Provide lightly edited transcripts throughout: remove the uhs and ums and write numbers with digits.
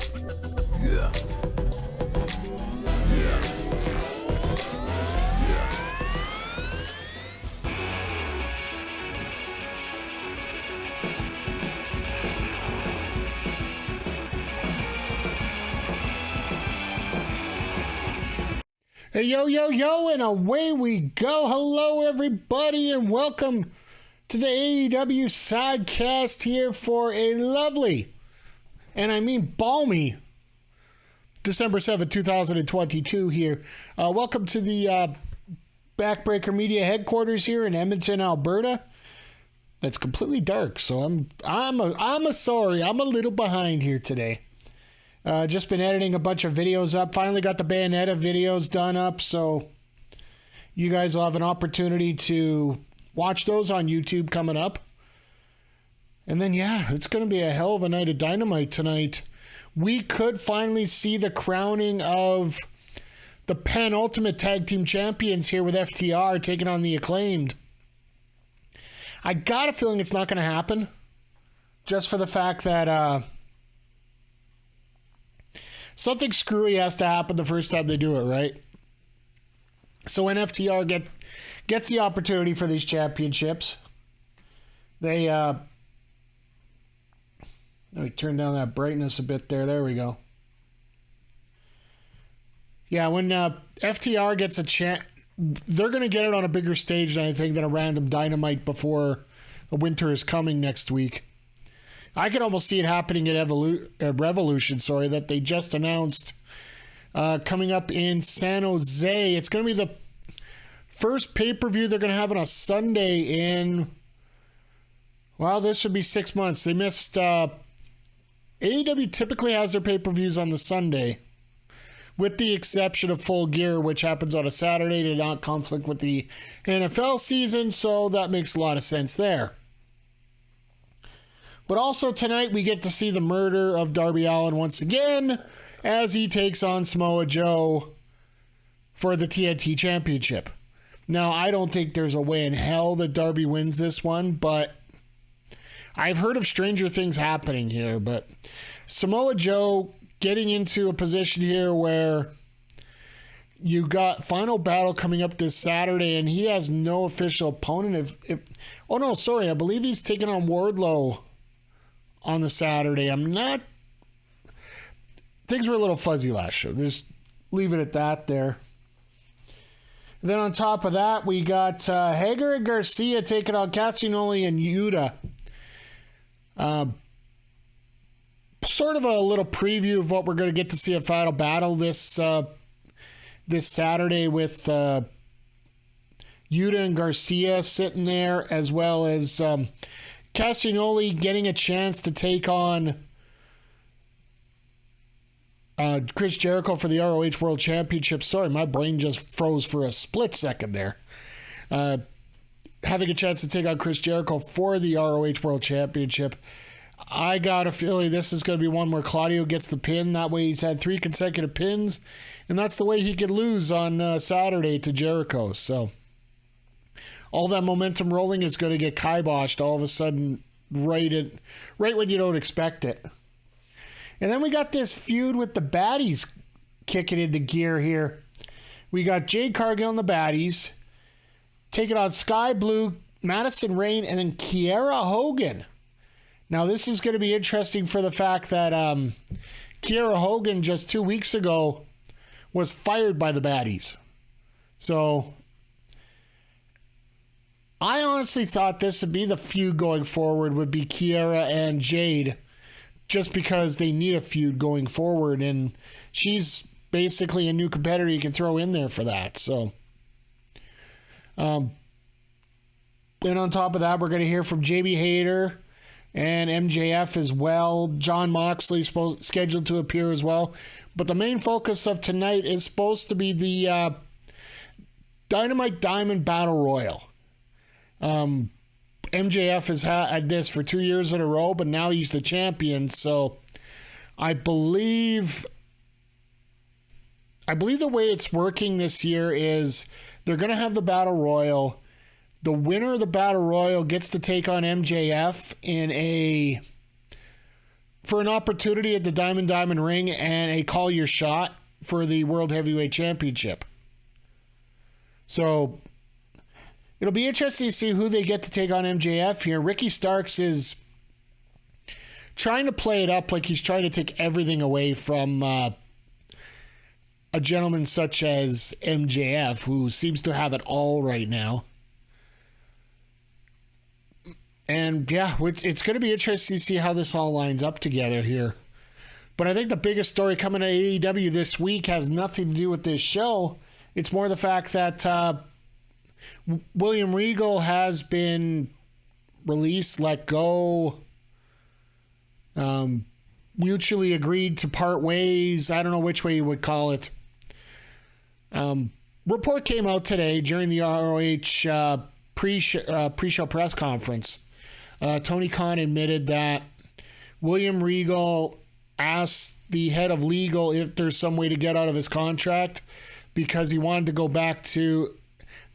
Yeah. Yeah. Hey, yo, yo, yo, and away we go. Hello, everybody, and welcome to the AEW Sidecast here for a lovely, and I mean balmy, December 7th, 2022 here. Welcome to the Backbreaker Media headquarters here in Edmonton, Alberta. It's completely dark, so I'm sorry. I'm a little behind here today. Just been editing a bunch of videos up. Finally got the Bayonetta videos done up, so you guys will have an opportunity to watch those on YouTube coming up. And then, yeah, it's going to be a hell of a night of Dynamite tonight. We could finally see the crowning of the penultimate tag team champions here with FTR taking on the Acclaimed. I got a feeling it's not going to happen, just for the fact that something screwy has to happen the first time they do it, right? So when FTR gets the opportunity for these championships, they let me turn down that brightness a bit there. There we go. Yeah, when FTR gets a chance, they're going to get it on a bigger stage than I think than a random Dynamite before the winter is coming next week. I could almost see it happening at Revolution, that they just announced coming up in San Jose. It's going to be the first pay-per-view they're going to have on a Sunday in, well, this would be 6 months. They missed, AEW typically has their pay-per-views on the Sunday, with the exception of Full Gear, which happens on a Saturday to not conflict with the NFL season, so that makes a lot of sense there. But also tonight we get to see the murder of Darby Allin once again as he takes on Samoa Joe for the TNT Championship. Now, I don't think there's a way in hell that Darby wins this one, but I've heard of stranger things happening here. But Samoa Joe getting into a position here where you got Final Battle coming up this Saturday and he has no official opponent. I believe he's taking on Wardlow on the Saturday. Things were a little fuzzy last show. Just leave it at that there. And then on top of that, we got Hager and Garcia taking on Castagnoli and Yuta. Sort of a little preview of what we're going to get to see at Final Battle this Saturday with Yuta and Garcia sitting there, as well as Castagnoli getting a chance to take on Chris Jericho for the ROH World Championship. Sorry, my brain just froze for a split second there. Having a chance to take on Chris Jericho for the ROH World Championship. I got a feeling this is going to be one where Claudio gets the pin. That way he's had 3 consecutive pins, and that's the way he could lose on Saturday to Jericho. So all that momentum rolling is going to get kiboshed all of a sudden right when you don't expect it. And then we got this feud with the baddies kicking into gear here. We got Jade Cargill and the baddies taking on Sky Blue, Madison Rayne, and then Kiera Hogan. Now this is going to be interesting for the fact that Kiera Hogan just 2 weeks ago was fired by the baddies. So I honestly thought this would be the feud going forward, would be Kiera and Jade, just because they need a feud going forward, and she's basically a new competitor you can throw in there for that. So, and on top of that, we're going to hear from JB Hayter and MJF as well. John Moxley scheduled to appear as well. But the main focus of tonight is supposed to be the Dynamite Diamond Battle Royale. MJF has had this for 2 years in a row, but now he's the champion. So I believe the way it's working this year is they're going to have the Battle Royal. The winner of the Battle Royal gets to take on MJF for an opportunity at the Diamond Ring and a call your shot for the World Heavyweight Championship. So it'll be interesting to see who they get to take on MJF here. Ricky Starks is trying to play it up like he's trying to take everything away from a gentleman such as MJF, who seems to have it all right now. And yeah, it's going to be interesting to see how this all lines up together here. But I think the biggest story coming to AEW this week has nothing to do with this show. It's more the fact that William Regal has been released, let go, mutually agreed to part ways. I don't know which way you would call it. Report came out today during the ROH pre-show press conference. Tony Khan admitted that William Regal asked the head of legal if there's some way to get out of his contract because he wanted to go back to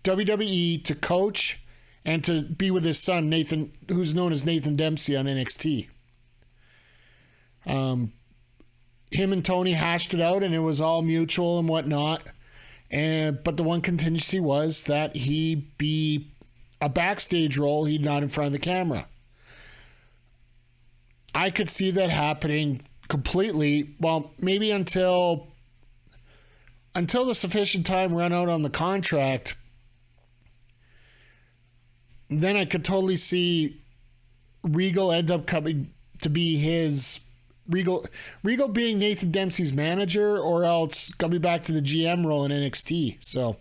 WWE to coach and to be with his son, Nathan, who's known as Nathan Dempsey on NXT. Him and Tony hashed it out and it was all mutual and whatnot. But the one contingency was that he be a backstage role, he'd not in front of the camera. I could see that happening completely. Well, maybe until the sufficient time run out on the contract. Then I could totally see Regal end up coming to be his Regal being Nathan Dempsey's manager, or else coming back to the GM role in NXT. So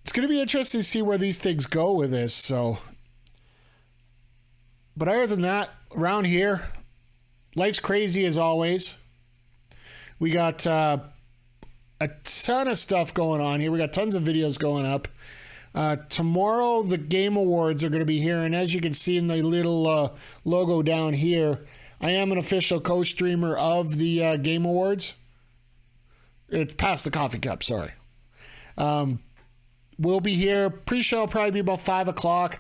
it's going to be interesting to see where these things go with this. So, but other than that, around here, life's crazy as always. We got a ton of stuff going on here. We got tons of videos going up. Tomorrow, the Game Awards are going to be here, and as you can see in the little logo down here, I am an official co-streamer of the Game Awards. It's past the coffee cup, sorry. We'll be here. Pre-show will probably be about 5 o'clock.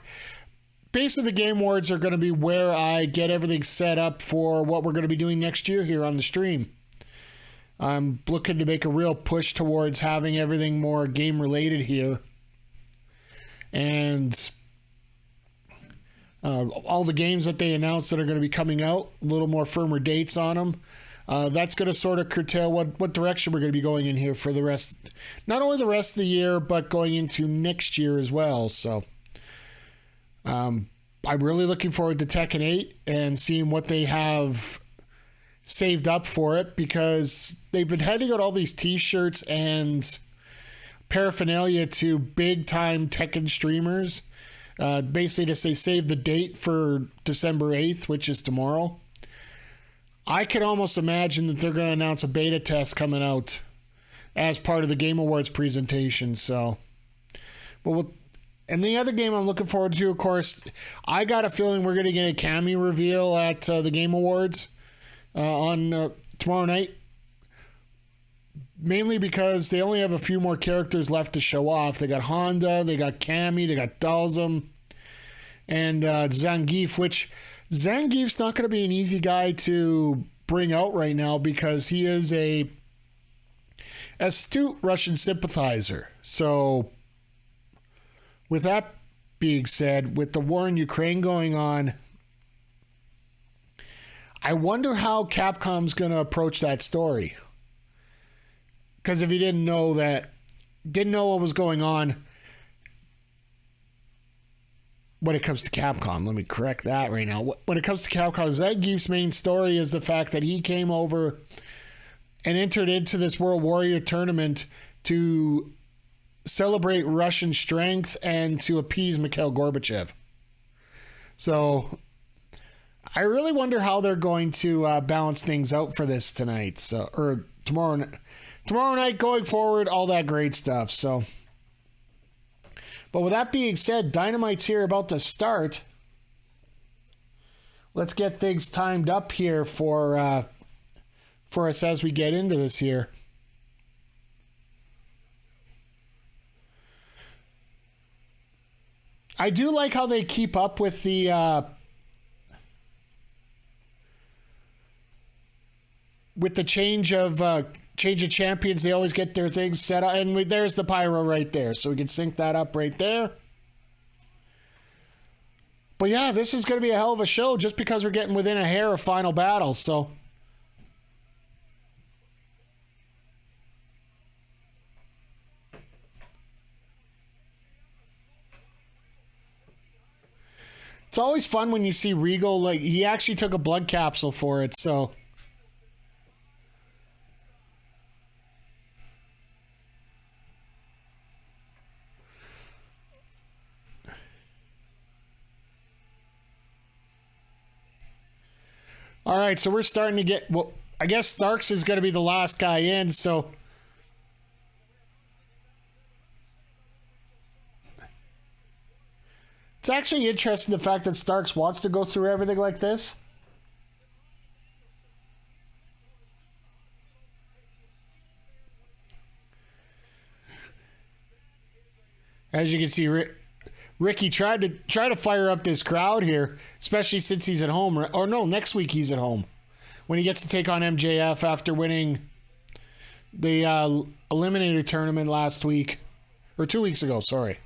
Basically, the Game Awards are going to be where I get everything set up for what we're going to be doing next year here on the stream. I'm looking to make a real push towards having everything more game-related here. And all the games that they announced that are going to be coming out, a little more firmer dates on them. That's going to sort of curtail what direction we're going to be going in here for the rest, not only the rest of the year, but going into next year as well. So I'm really looking forward to Tekken 8 and seeing what they have saved up for it, because they've been handing out all these t-shirts and paraphernalia to big time Tekken streamers, basically to say save the date for December 8th, which is tomorrow. I could almost imagine that they're going to announce a beta test coming out as part of the Game Awards presentation. So, and the other game I'm looking forward to, of course, I got a feeling we're going to get a cameo reveal at the Game Awards on tomorrow night. Mainly because they only have a few more characters left to show off. They got Honda, they got Cammy, they got Dalsum, and Zangief, which Zangief's not going to be an easy guy to bring out right now because he is a astute Russian sympathizer. So, with that being said, with the war in Ukraine going on, I wonder how Capcom's going to approach that story. Because if you didn't know what was going on when it comes to Capcom, let me correct that right now. When it comes to Capcom, Zangief's main story is the fact that he came over and entered into this World Warrior tournament to celebrate Russian strength and to appease Mikhail Gorbachev. So I really wonder how they're going to balance things out for this tonight, or tomorrow night going forward, all that great stuff. So, but with that being said, Dynamite's here about to start. Let's get things timed up here for us as we get into this here. I do like how they keep up with the with the change of champions, they always get their things set up. And there's the pyro right there. So we can sync that up right there. But yeah, this is going to be a hell of a show just because we're getting within a hair of Final Battle. So it's always fun when you see Regal, like, he actually took a blood capsule for it, so. All right, so we're starting to get, well, I guess Starks is going to be the last guy in, so. It's actually interesting the fact that Starks wants to go through everything like this. As you can see, Ricky tried to fire up this crowd here, especially since he's at home. Or no, next week he's at home when he gets to take on MJF after winning the Eliminator tournament last week, or 2 weeks ago. Sorry.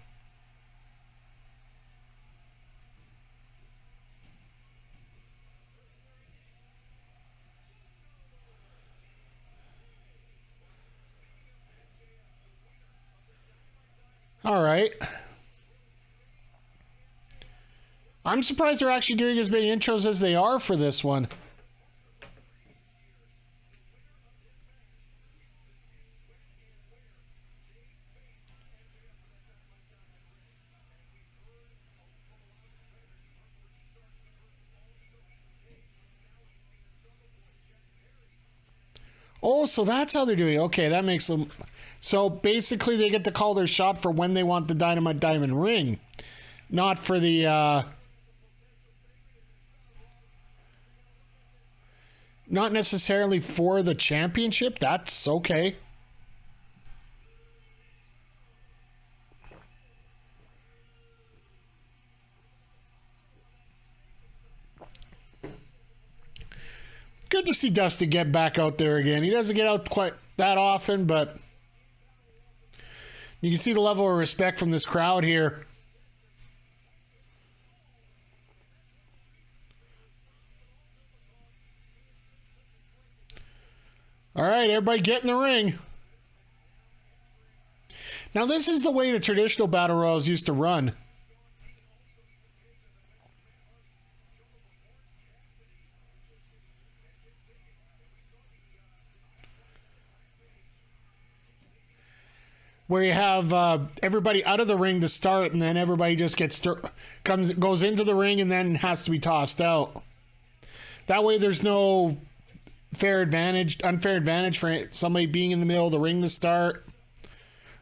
All right. I'm surprised they're actually doing as many intros as they are for this one. Oh, so that's how they're doing. Okay, that makes them... So basically they get to call their shot for when they want the Dynamite Diamond ring. Not for the... Not necessarily for the championship. That's okay. Good to see Dusty get back out there again. He doesn't get out quite that often, but you can see the level of respect from this crowd here. All right, everybody get in the ring. Now, this is the way the traditional battle royals used to run. Where you have everybody out of the ring to start, and then everybody just goes into the ring and then has to be tossed out. That way, there's no unfair advantage for somebody being in the middle of the ring to start.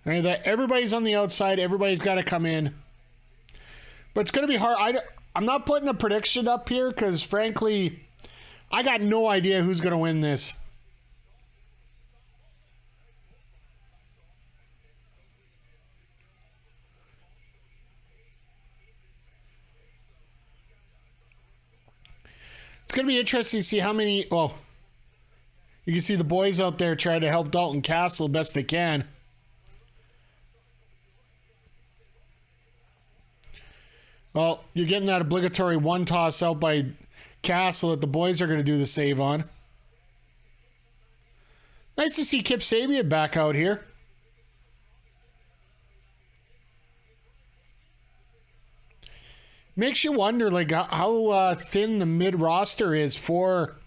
And that everybody's on the outside, everybody's got to come in. But it's going to be hard. I'm not putting a prediction up here because, frankly, I got no idea who's going to win this. It's going to be interesting to see how many... Well, you can see the boys out there trying to help Dalton Castle the best they can. Well, you're getting that obligatory one toss out by Castle that the boys are going to do the save on. Nice to see Kip Sabian back out here. Makes you wonder, like, how thin the mid roster is for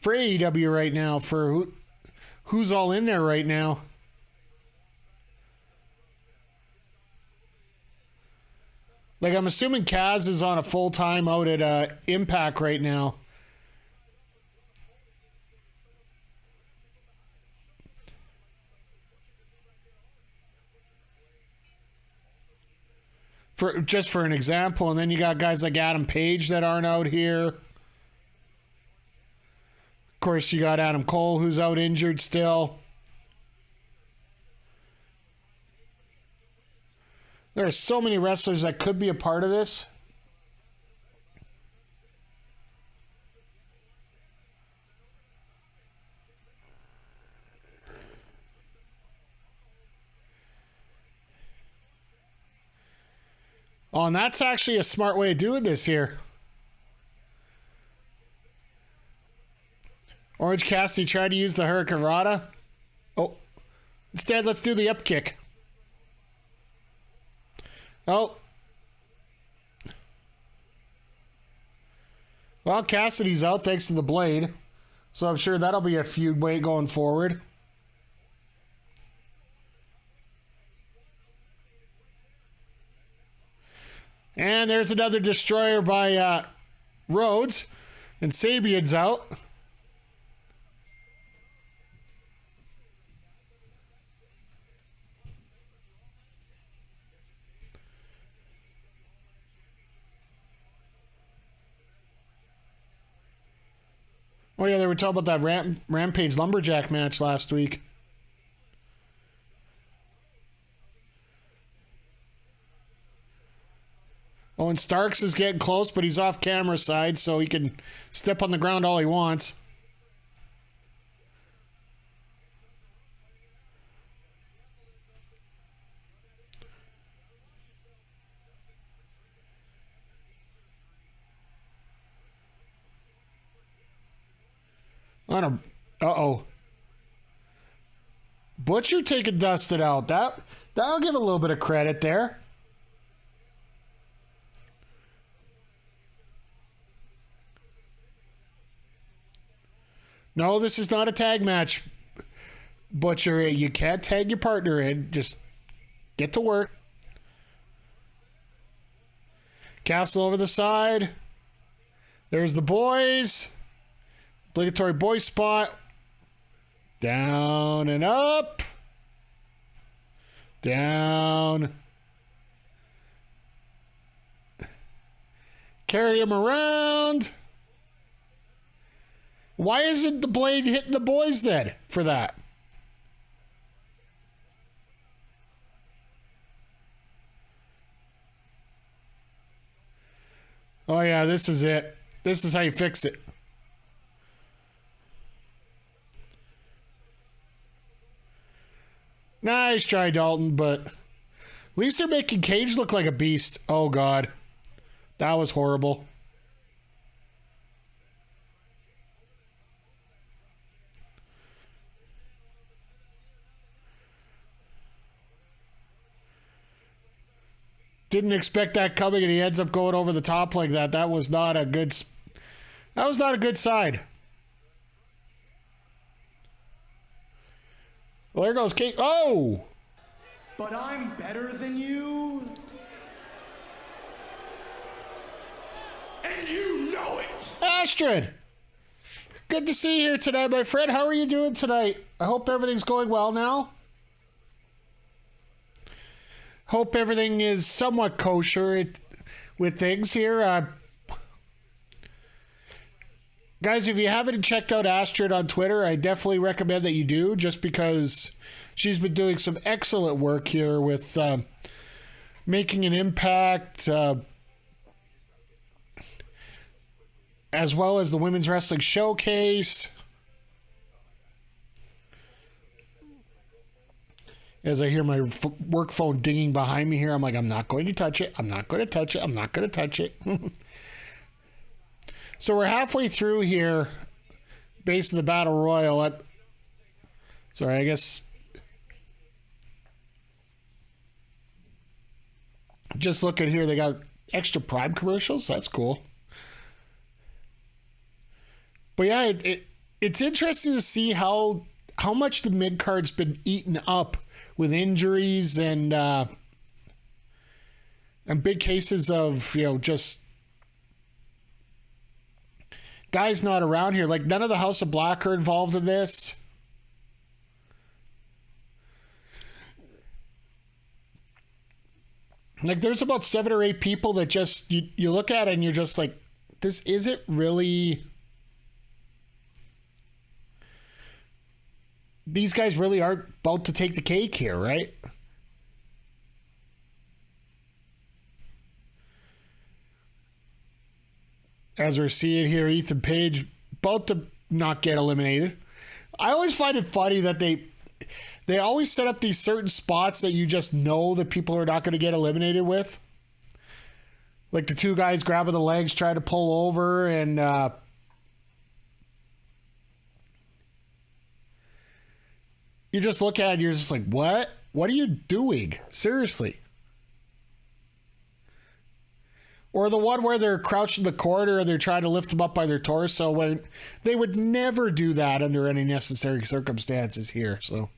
AEW right now. For who's all in there right now. Like, I'm assuming Kaz is on a full time out at Impact right now. Just for an example, and then you got guys like Adam Page that aren't out here. Of course, you got Adam Cole who's out injured still. There are so many wrestlers that could be a part of this. Oh, and that's actually a smart way of doing this here. Orange Cassidy tried to use the Hurricanrana. Oh, instead, let's do the up kick. Oh. Well, Cassidy's out thanks to the blade. So I'm sure that'll be a feud way going forward. And there's another destroyer by Rhodes. And Sabian's out. Oh yeah, they were talking about that Rampage Lumberjack match last week. Oh, and Starks is getting close, but he's off camera side, so he can step on the ground all he wants. Uh-oh. Butcher taking Dustin out. That'll give a little bit of credit there. No, this is not a tag match, Butcher. You can't tag your partner in. Just get to work. Castle over the side. There's the boys. Obligatory boy spot. Down and up. Down. Carry him around. Why isn't the blade hitting the boys then for that? Oh yeah, this is it. This is how you fix it. Nice try, Dalton, but at least they're making Cage look like a beast. Oh, God. That was horrible. Didn't expect that coming, and he ends up going over the top like that. That was not a good sign. Well, there goes Kate. Oh! But I'm better than you. And you know it! Astrid! Good to see you here tonight, my friend. How are you doing tonight? I hope everything's going well now. Hope everything is somewhat kosher with things here. Guys, if you haven't checked out Astrid on Twitter, I definitely recommend that you do, just because she's been doing some excellent work here with making an impact, as well as the Women's Wrestling Showcase. As I hear my work phone dinging behind me here, I'm like, I'm not going to touch it. I'm not going to touch it. I'm not going to touch it. So we're halfway through here, base of the Battle Royal. Sorry, I guess. Just looking here, they got extra Prime commercials. That's cool. But yeah, it's interesting to see how much the mid card's been eaten up with injuries and big cases of, just guys not around here. Like, none of the House of Black are involved in this. Like, there's about 7 or 8 people that just, you look at it and you're just like, this isn't really... These guys really aren't about to take the cake here, right? As we're seeing here, Ethan Page about to not get eliminated. I always find it funny that they always set up these certain spots that you just know that people are not going to get eliminated with. Like the two guys grabbing the legs, try to pull over, and you just look at it, you're just like, what? What are you doing? Seriously. Or the one where they're crouched in the corner and they're trying to lift them up by their torso, when they would never do that under any necessary circumstances here. So,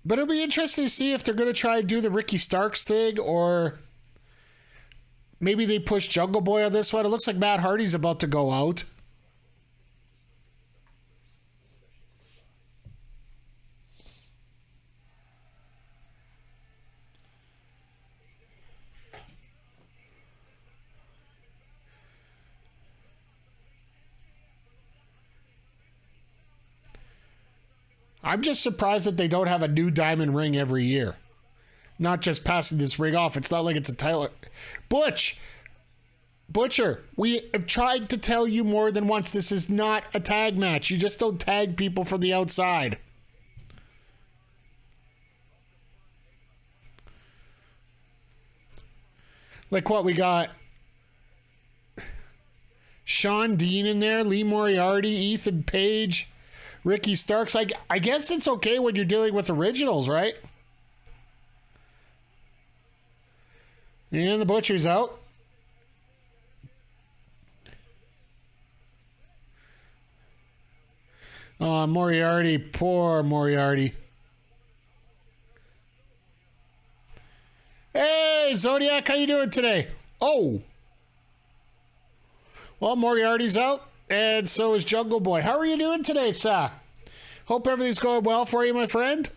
but it'll be interesting to see if they're going to try and do the Ricky Starks thing, or maybe they push Jungle Boy on this one. It looks like Matt Hardy's about to go out. I'm just surprised that they don't have a new diamond ring every year. Not just passing this ring off. It's not like it's a title. Butcher, we have tried to tell you more than once, this is not a tag match. You just don't tag people from the outside. Like what we got? Sean Dean in there, Lee Moriarty, Ethan Page, Ricky Starks. I guess it's okay when you're dealing with originals, right? And the Butcher's out. Oh, Moriarty. Poor Moriarty. Hey, Zodiac, how you doing today? Oh. Well, Moriarty's out, and so is Jungle Boy. How are you doing today, sir? Hope everything's going well for you, my friend.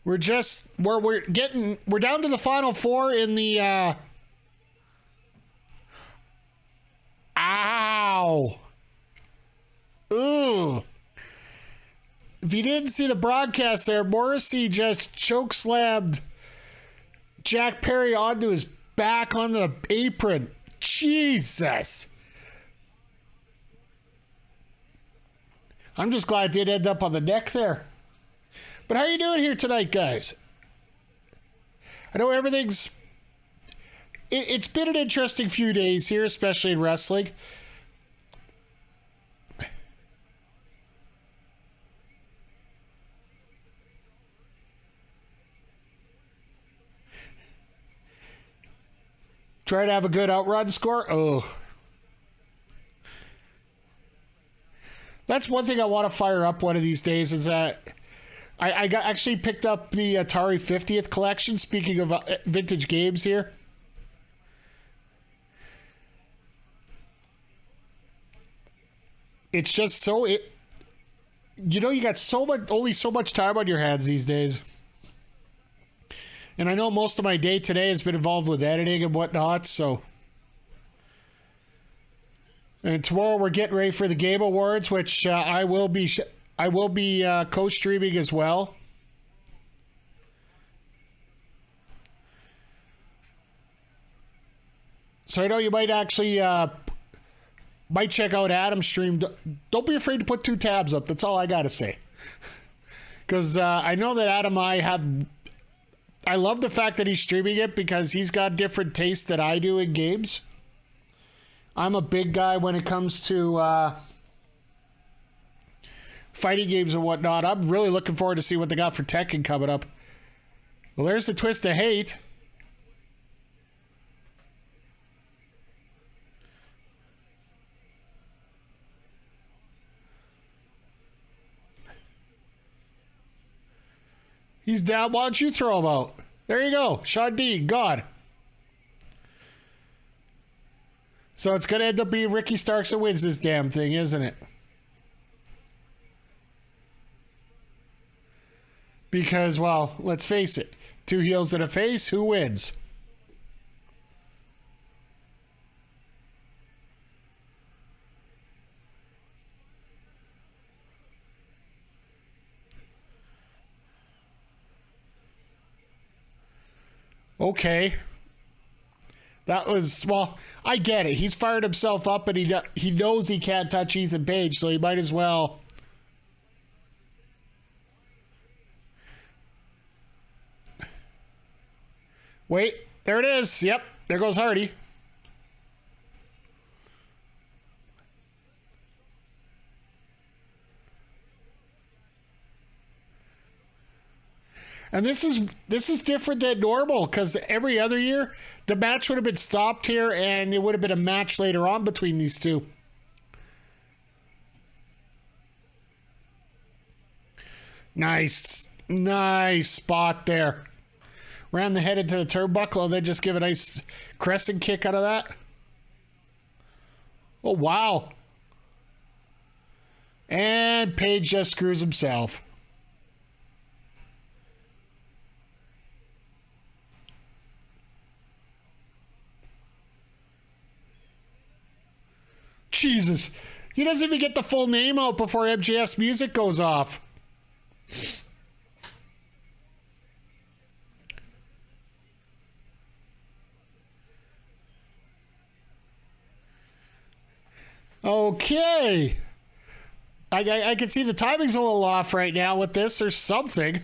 We're down to the final four in the ow. Ooh. If you didn't see the broadcast there, Morrissey just chokeslammed Jack Perry onto his back on the apron. Jesus. I'm just glad it did end up on the neck there. But how you doing here tonight, guys? I know everything's... It's been an interesting few days here, especially in wrestling. Try to have a good outrun score? Oh. That's one thing I want to fire up one of these days, is that I actually picked up the Atari 50th collection, speaking of vintage games here. It's just so... you know, you got only so much time on your hands these days. And I know most of my day today has been involved with editing and whatnot, so... And tomorrow we're getting ready for the Game Awards, which I will be co-streaming as well. So I know you might actually might check out Adam's stream. Don't be afraid to put 2 tabs up. That's all I gotta say. Because I know that Adam I love the fact that he's streaming it, because he's got different tastes than I do in games. I'm a big guy when it comes to fighting games and whatnot. I'm really looking forward to see what they got for Tekken coming up. Well, there's the twist of hate. He's down. Why don't you throw him out? There you go. Sean Dean, God. So it's going to end up being Ricky Starks that wins this damn thing, isn't it? Because, well, let's face it. 2 heels and a face, who wins? Okay. That was, well, I get it. He's fired himself up, and he knows he can't touch Ethan Page, so he might as well. Wait, there it is. Yep, there goes Hardy. And this is different than normal, because every other year the match would have been stopped here and it would have been a match later on between these two. Nice spot there. Ram the head into the turnbuckle and then just give a nice crescent kick out of that. Oh, wow. And Page just screws himself. Jesus. He doesn't even get the full name out before MJF's music goes off. Okay. I can see the timing's a little off right now with this or something.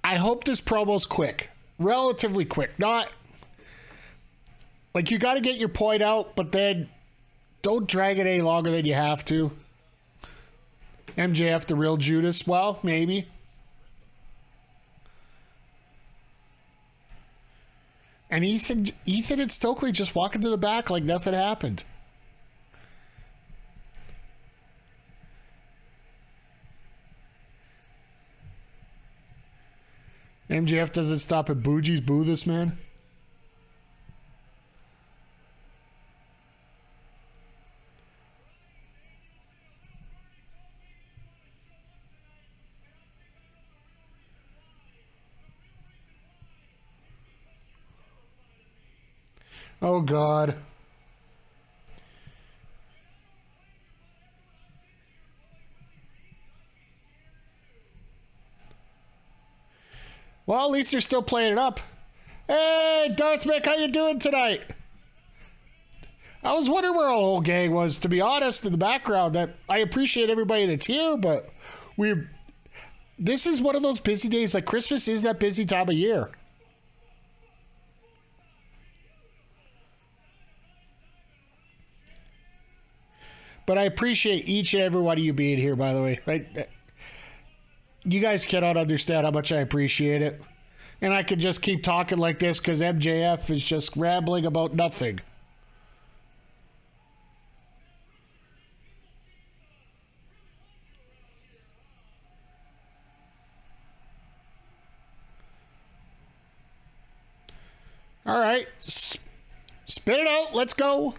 I hope this promo's quick. Relatively quick. Not like you got to get your point out, but then don't drag it any longer than you have to. MJF, the real Judas. Well, maybe. And Ethan and Stokely just walking to the back like nothing happened. MJF doesn't stop at Bougies. Boo this man. Oh, God. Well, at least they're still playing it up. Hey, Darth Mick, how you doing tonight? I was wondering where our whole gang was, to be honest, in the background. That I appreciate everybody that's here, but this is one of those busy days. Like, Christmas is that busy time of year. But I appreciate each and every one of you being here, by the way. Right? You guys cannot understand how much I appreciate it. And I could just keep talking like this because MJF is just rambling about nothing. All right. Spit it out. Let's go.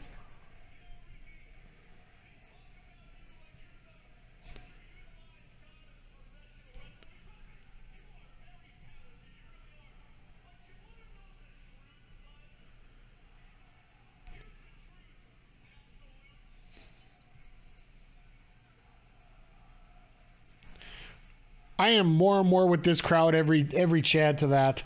I am more and more with this crowd every chant of that.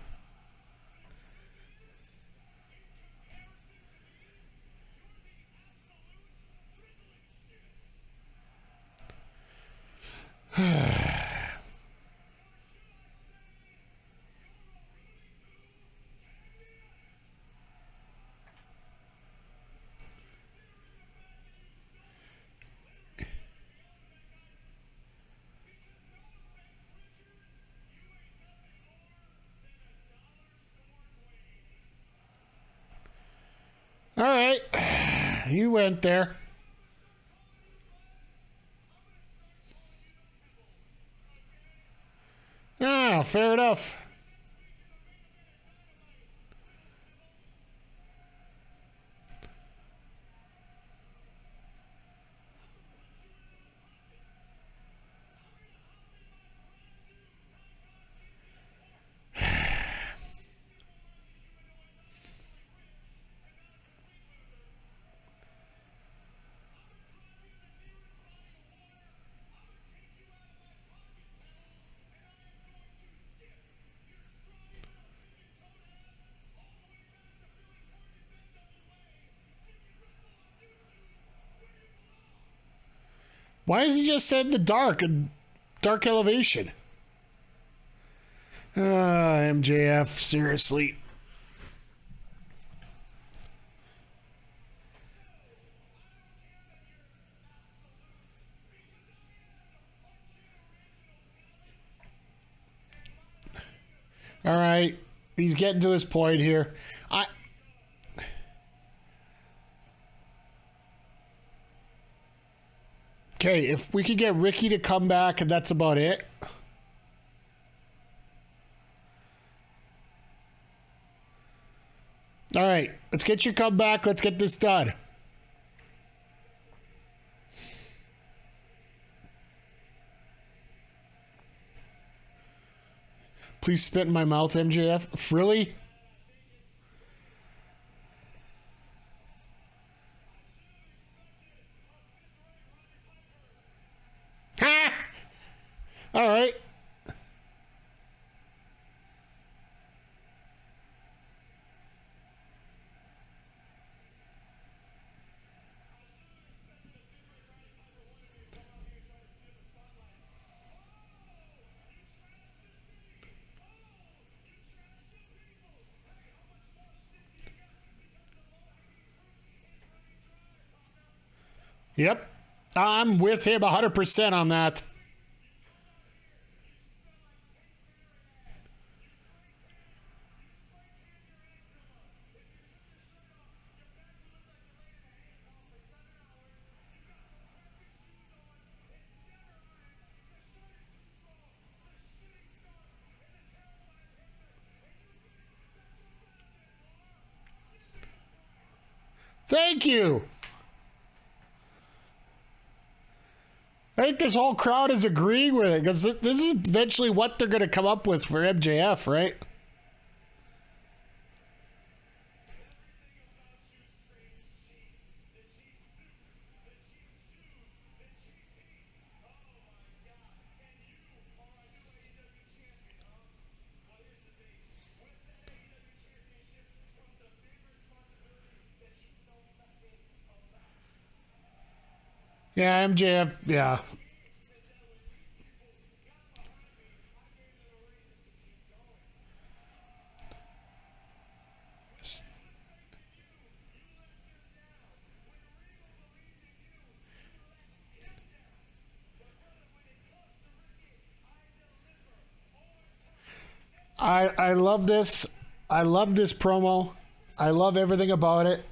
All right, you went there. Ah, fair enough. Why is he just said the dark elevation? MJF, seriously. All right, he's getting to his point here. Okay, if we could get Ricky to come back and that's about it. All right, let's get your comeback. Let's get this done. Please spit in my mouth, MJF. Really? Ha! All right. Yep. I'm with him 100% on that. Thank you. I think this whole crowd is agreeing with it because this is eventually what they're going to come up with for MJF, right? Yeah, MJF, yeah. I love this. I love this promo. I love everything about it.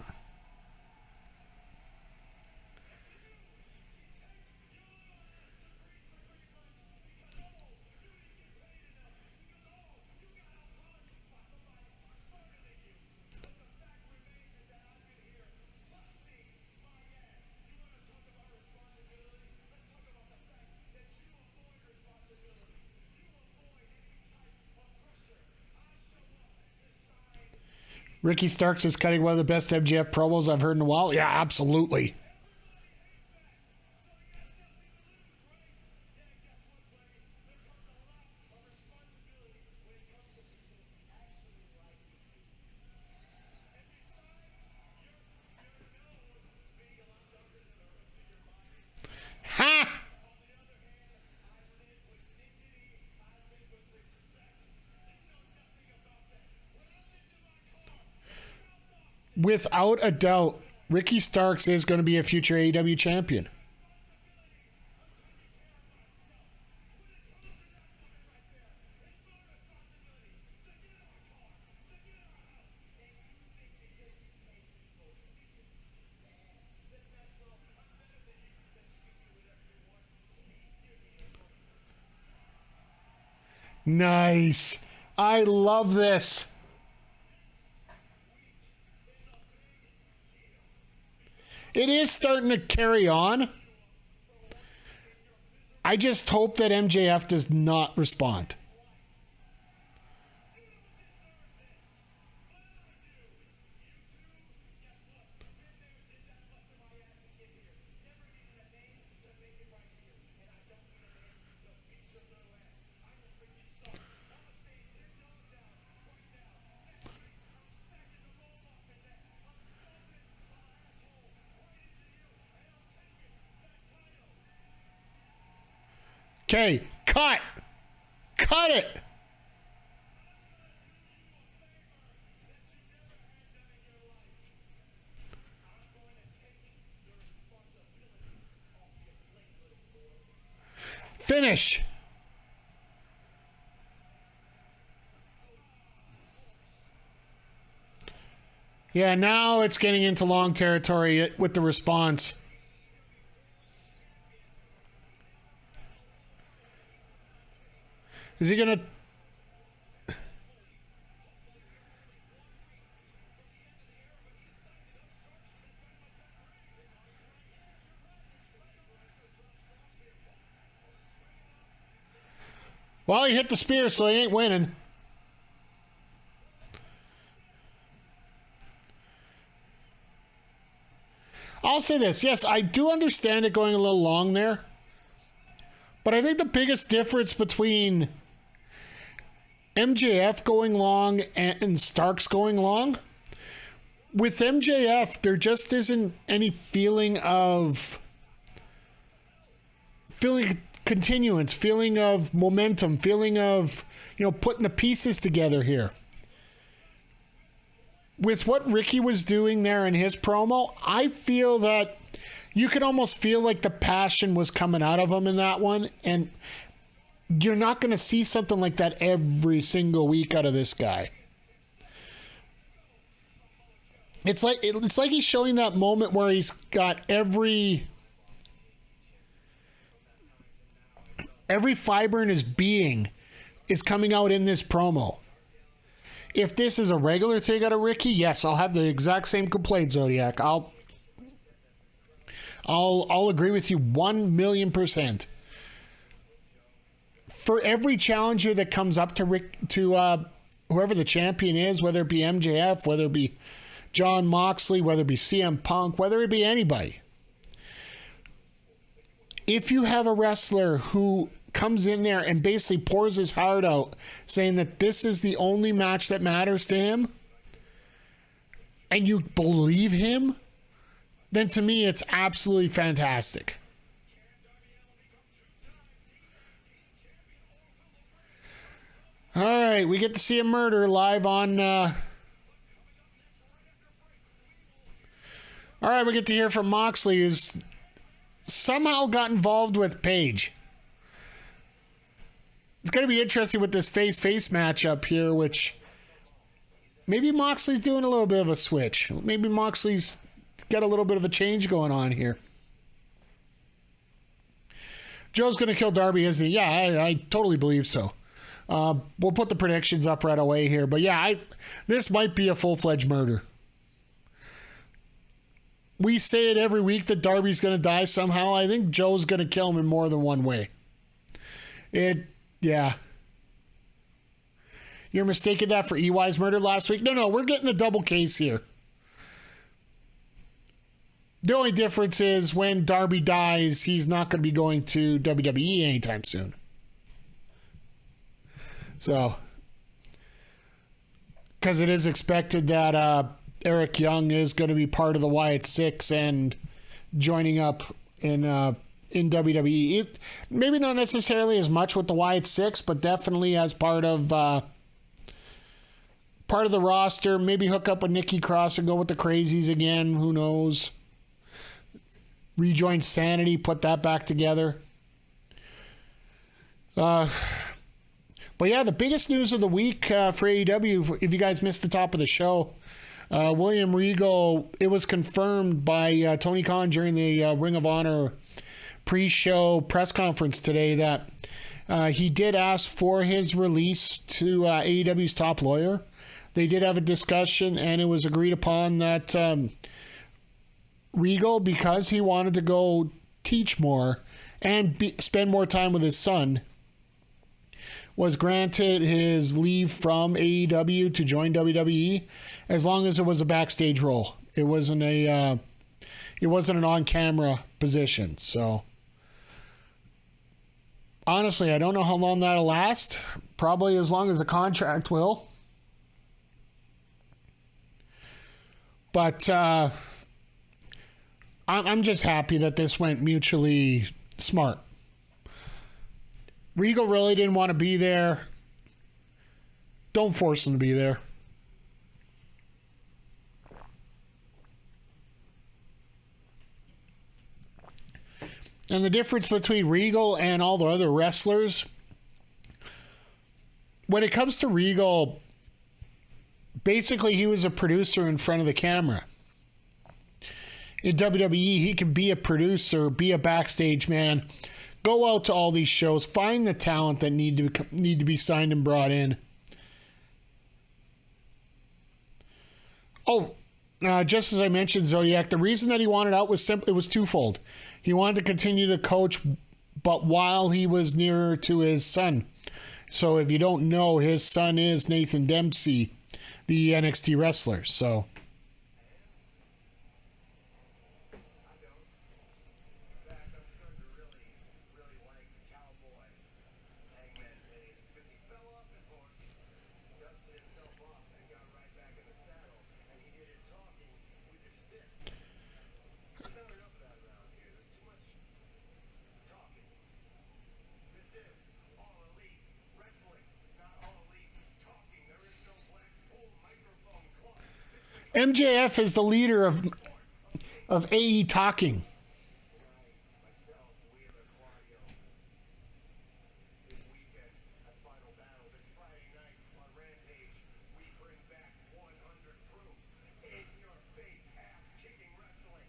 Ricky Starks is cutting one of the best MJF promos I've heard in a while. Yeah, absolutely. Ha! Without a doubt, Ricky Starks is going to be a future AEW champion. Nice. I love this. It is starting to carry on. I just hope that MJF does not respond. Okay, cut. Cut it. Finish. Yeah, now it's getting into long territory with the response. Is he gonna... Well, he hit the spear, so he ain't winning. I'll say this. Yes, I do understand it going a little long there. But I think the biggest difference between MJF going long and Starks going long, with MJF, there just isn't any feeling continuance, feeling of momentum, feeling of, putting the pieces together here. With what Ricky was doing there in his promo, I feel that you could almost feel like the passion was coming out of him in that one, and you're not going to see something like that every single week out of this guy. It's like he's showing that moment where he's got every fiber in his being is coming out in this promo. If this is a regular thing out of Ricky, yes, I'll have the exact same complaint, Zodiac. I'll agree with you 1,000,000%. For every challenger that comes up to whoever the champion is, whether it be MJF, whether it be John Moxley, whether it be CM Punk, whether it be anybody, if you have a wrestler who comes in there and basically pours his heart out saying that this is the only match that matters to him, and you believe him, then to me it's absolutely fantastic. All right, we get to see a murder live on... All right, we get to hear from Moxley, who's somehow got involved with Paige. It's going to be interesting with this face-face matchup here, which maybe Moxley's doing a little bit of a switch. Maybe Moxley's got a little bit of a change going on here. Joe's going to kill Darby, isn't he? Yeah, I totally believe so. We'll put the predictions up right away here. But yeah, this might be a full-fledged murder. We say it every week that Darby's going to die somehow. I think Joe's going to kill him in more than one way. Yeah. You're mistaking that for EY's murder last week? No, we're getting a double case here. The only difference is when Darby dies, he's not going to be going to WWE anytime soon. So, because it is expected that Eric Young is going to be part of the Wyatt Six and joining up in WWE. Maybe not necessarily as much with the Wyatt Six, but definitely as part of the roster. Maybe hook up with Nikki Cross and go with the Crazies again. Who knows? Rejoin Sanity, put that back together. But yeah, the biggest news of the week for AEW, if you guys missed the top of the show, William Regal, it was confirmed by Tony Khan during the Ring of Honor pre-show press conference today that he did ask for his release to AEW's top lawyer. They did have a discussion, and it was agreed upon that Regal, because he wanted to go teach more and spend more time with his son, was granted his leave from AEW to join WWE, as long as it was a backstage role. It wasn't an on-camera position. So honestly, I don't know how long that'll last. Probably as long as the contract will. But I'm just happy that this went mutually smart. Regal really didn't want to be there. Don't force him to be there. And the difference between Regal and all the other wrestlers, when it comes to Regal, basically he was a producer in front of the camera. In WWE, he could be a producer, be a backstage man, go out to all these shows, find the talent that need to be signed and brought in. Oh, just as I mentioned, Zodiac, the reason that he wanted out was it was twofold. He wanted to continue to coach, but while he was nearer to his son. So if you don't know, his son is Nathan Dempsey, the NXT wrestler. So MJF is the leader of AE Talking. This weekend at Final Battle, this Friday night on Rampage, we bring back 100 proof, in-your-face, ass-kicking wrestling.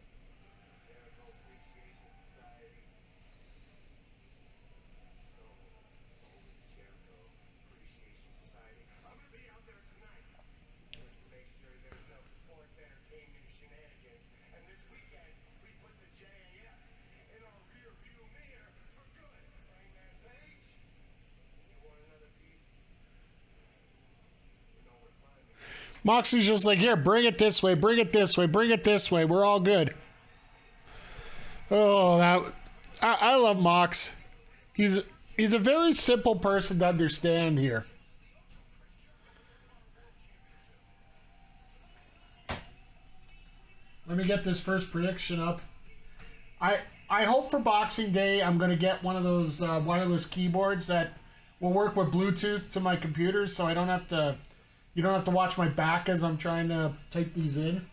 Jericho Appreciation Society. So, over to Jericho Appreciation Society. I'm going to be out there tonight, just to make sure there's no sports entertainment shenanigans. And this weekend, we put the JAS in our rear-view mirror for good. Hangman Page, you want another piece? You know where to find me. Moxley's just like, here, bring it this way, bring it this way, bring it this way. We're all good. Oh, I love Mox. He's a very simple person to understand here. Let me get this first prediction up. I hope for Boxing Day I'm going to get one of those wireless keyboards that will work with Bluetooth to my computer, so I don't have to. You don't have to watch my back as I'm trying to type these in.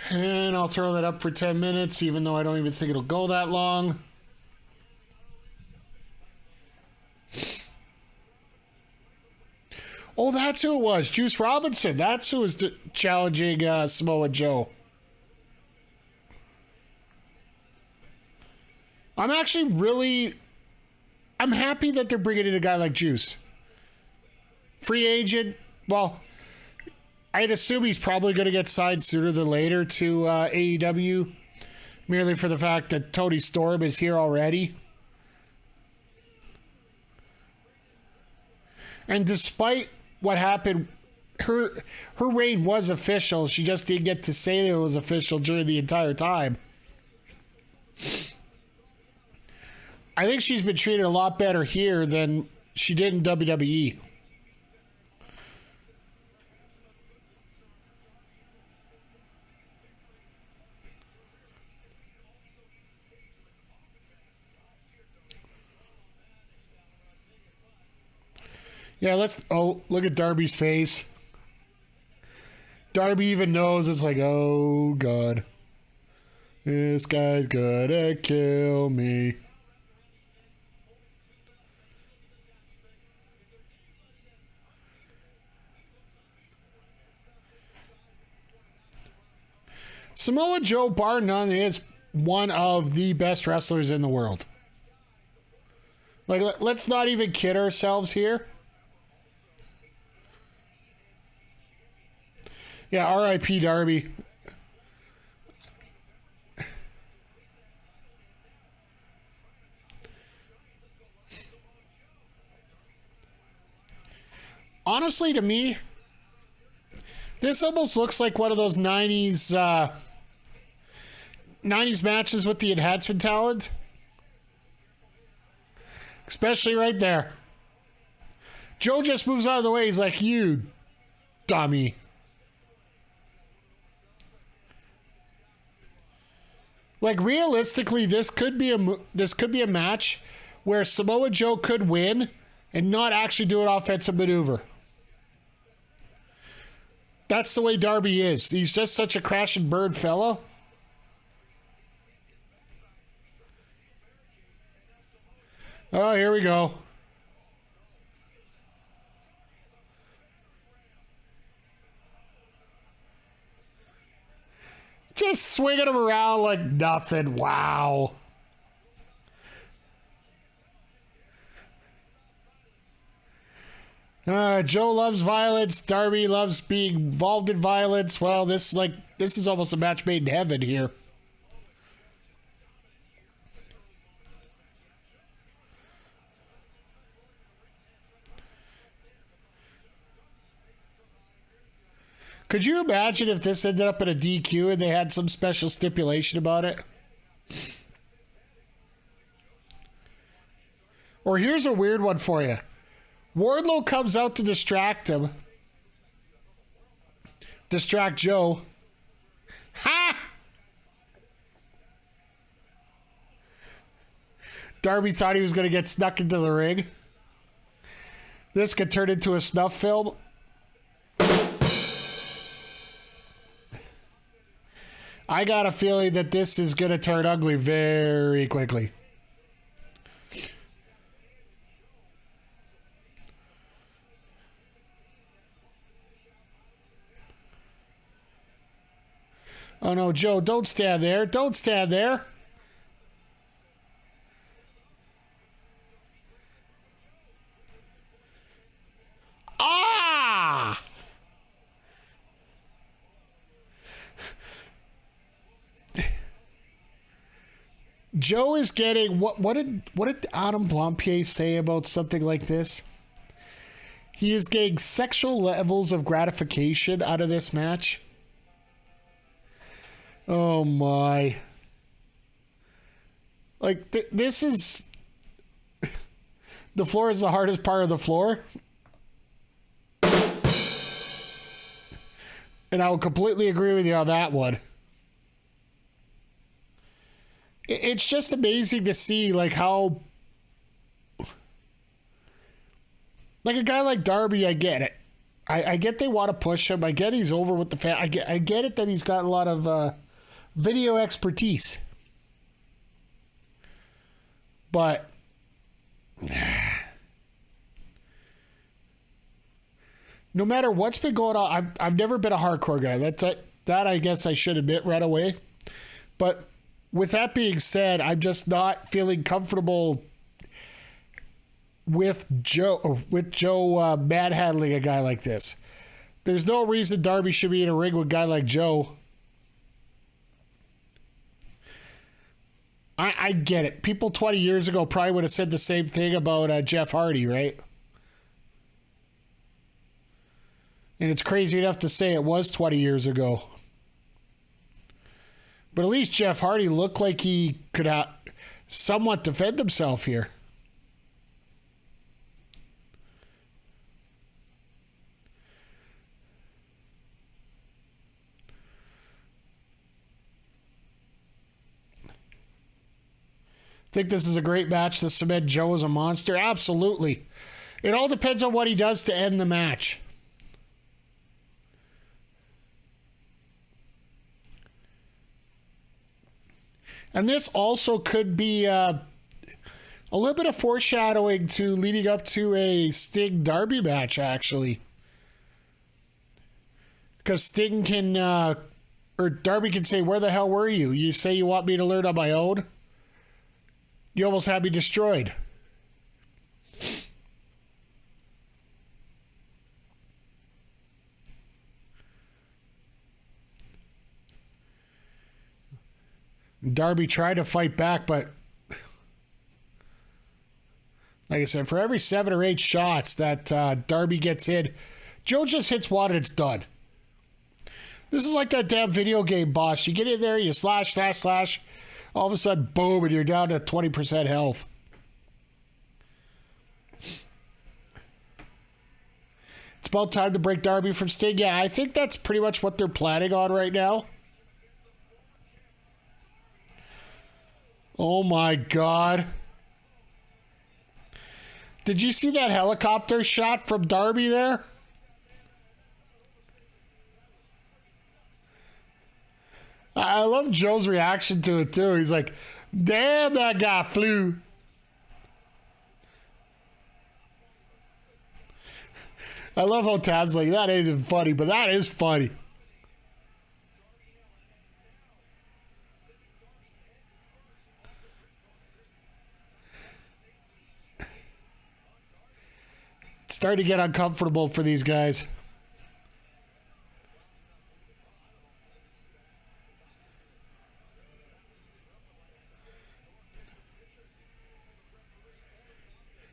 And I'll throw that up for 10 minutes, even though I don't even think it'll go that long. Oh, that's who it was. Juice Robinson. That's who was challenging Samoa Joe. I'm actually I'm happy that they're bringing in a guy like Juice. Free agent. Well, I'd assume he's probably going to get signed sooner than later to AEW. Merely for the fact that Tony Storm is here already. And despite what happened, her reign was official. She just didn't get to say that it was official during the entire time. I think she's been treated a lot better here than she did in WWE. Yeah, look at Darby's face. Darby even knows. It's like, oh, God. This guy's gonna kill me. Samoa Joe, bar none, is one of the best wrestlers in the world. Like, let's not even kid ourselves here. Yeah, R.I.P. Darby. Honestly, to me, this almost looks like one of those 90s matches with the enhancement talent. Especially right there. Joe just moves out of the way. He's like, you dummy. Like realistically, this could be a match where Samoa Joe could win and not actually do an offensive maneuver. That's the way Darby is. He's just such a crash and burn fellow. Oh, here we go. Just swinging him around like nothing. Wow. Joe loves violence. Darby loves being involved in violence. Well, this is almost a match made in heaven here. Could you imagine if this ended up in a DQ and they had some special stipulation about it? Or here's a weird one for you. Wardlow comes out to distract him. Distract Joe. Ha! Darby thought he was going to get snuck into the ring. This could turn into a snuff film. I got a feeling that this is going to turn ugly very quickly. Oh no, Joe, don't stand there. Don't stand there. Ah! Joe is getting what did Adam Blampier say about something like this? He is getting sexual levels of gratification out of this match. Oh my. Like this is the floor is the hardest part of the floor. And I will completely agree with you on that one. It's just amazing to see like how like a guy like Darby, I get it. I get they want to push him. I get he's over with the fan. I get it that he's got a lot of video expertise. But no matter what's been going on, I've never been a hardcore guy. That I guess I should admit right away. But with that being said, I'm just not feeling comfortable with Joe manhandling a guy like this. There's no reason Darby should be in a ring with a guy like Joe. I get it. People 20 years ago probably would have said the same thing about Jeff Hardy, right? And it's crazy enough to say it was 20 years ago. But at least Jeff Hardy looked like he could somewhat defend himself here. Think this is a great match to cement Joe as a monster? Absolutely. It all depends on what he does to end the match. And this also could be a little bit of foreshadowing to leading up to a Sting Darby match, actually. Because Sting can, or Darby can say, where the hell were you? You say you want me to learn on my own? You almost had me destroyed. Darby tried to fight back, but like I said, for every 7 or 8 shots that Darby gets in, Joe just hits one and it's done. This is like that damn video game boss. You get in there, you slash. All of a sudden, boom, and you're down to 20% health. It's about time to break Darby from Sting. Yeah, I think that's pretty much what they're planning on right now. Oh my God. Did you see that helicopter shot from Darby there? I love Joe's reaction to it too. He's like, damn, that guy flew. I love how Tad's like, that isn't funny, but that is funny. It's starting to get uncomfortable for these guys.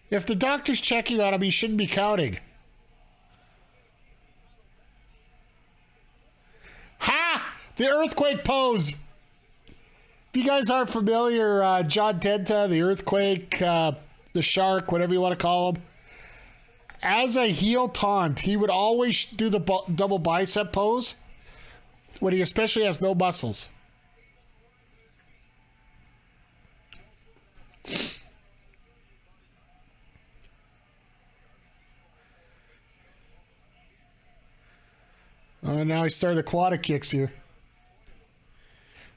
If the doctor's checking on him, he shouldn't be counting. Ha! The earthquake pose. If you guys aren't familiar, John Tenta, the earthquake, the shark, whatever you want to call him, as a heel taunt, he would always do the double bicep pose when he especially has no muscles. Now he started aquatic kicks here.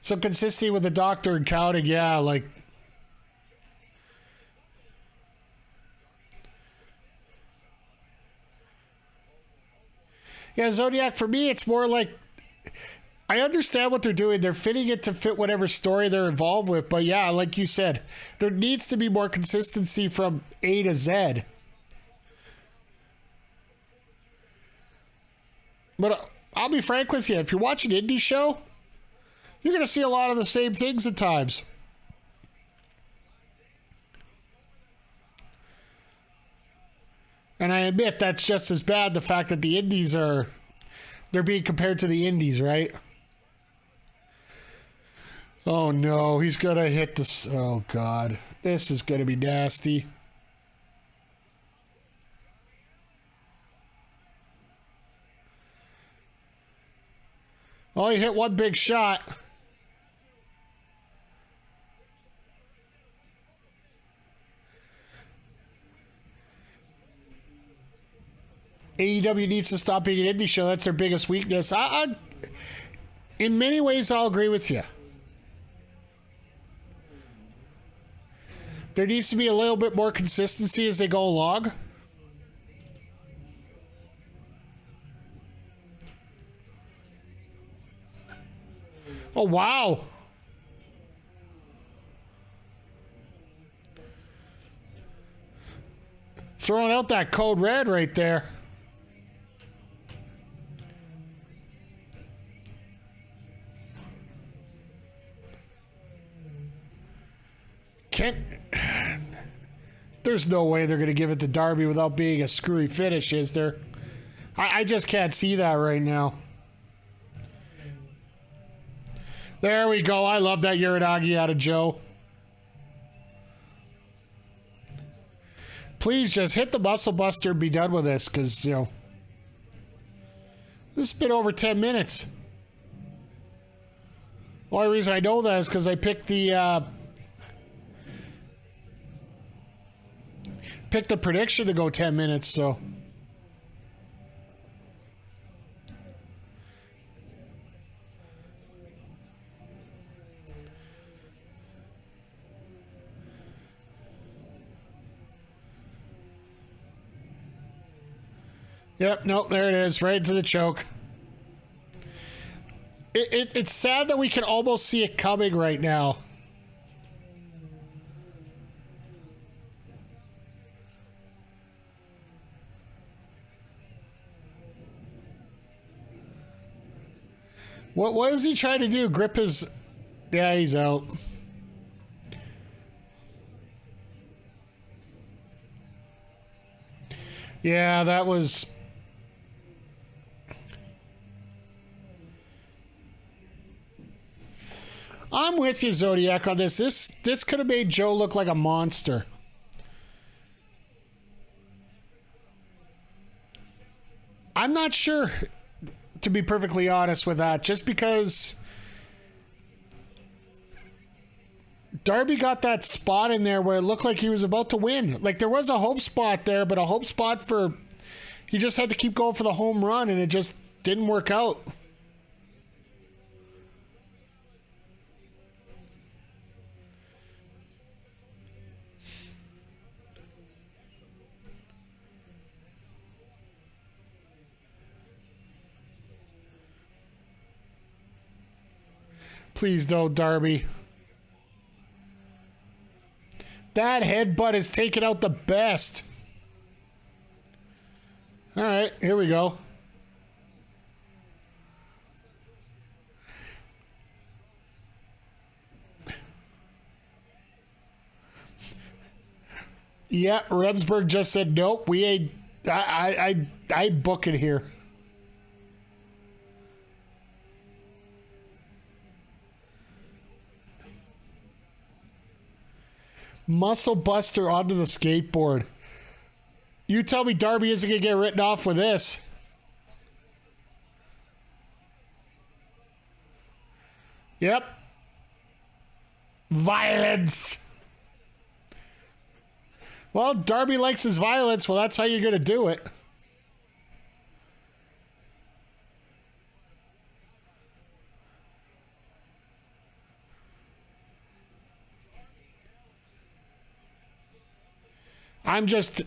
So consistency with the doctor and counting, yeah, like. Yeah, Zodiac, for me, it's more like, I understand what they're doing. They're fitting it to fit whatever story they're involved with. But yeah, like you said, there needs to be more consistency from A to Z. But I'll be frank with you. If you're watching an indie show, you're going to see a lot of the same things at times. And I admit that's just as bad, the fact that the indies they're being compared to the indies, right? Oh no, he's going to hit this. Oh God, this is going to be nasty. Oh, he hit one big shot. AEW needs to stop being an indie show. That's their biggest weakness. In many ways, I'll agree with you. There needs to be a little bit more consistency as they go along. Oh, wow. Throwing out that code red right there. There's no way they're going to give it to Darby without being a screwy finish, is there? I just can't see that right now. There we go. I love that Uranagi out of Joe. Please just hit the muscle buster and be done with this, because, you know, this has been over 10 minutes. The only reason I know that is because I picked the prediction to go 10 minutes, so. Yep, nope, there it is, right into the choke. It's sad that we can almost see it coming right now. What is he trying to do? Grip his... Yeah, he's out. Yeah, that was... I'm with you, Zodiac, on this. This could have made Joe look like a monster. I'm not sure, to be perfectly honest with that, just because Darby got that spot in there where it looked like he was about to win. Like, there was a hope spot there, but a hope spot for... He just had to keep going for the home run, and it just didn't work out. Please don't, Darby. That headbutt is taking out the best. All right, here we go. Yeah, Rebsberg just said nope. We ain't. I book it here. Muscle Buster onto the skateboard. You tell me Darby isn't going to get written off with this. Yep. Violence. Well, Darby likes his violence. Well, that's how you're going to do it. I'm just...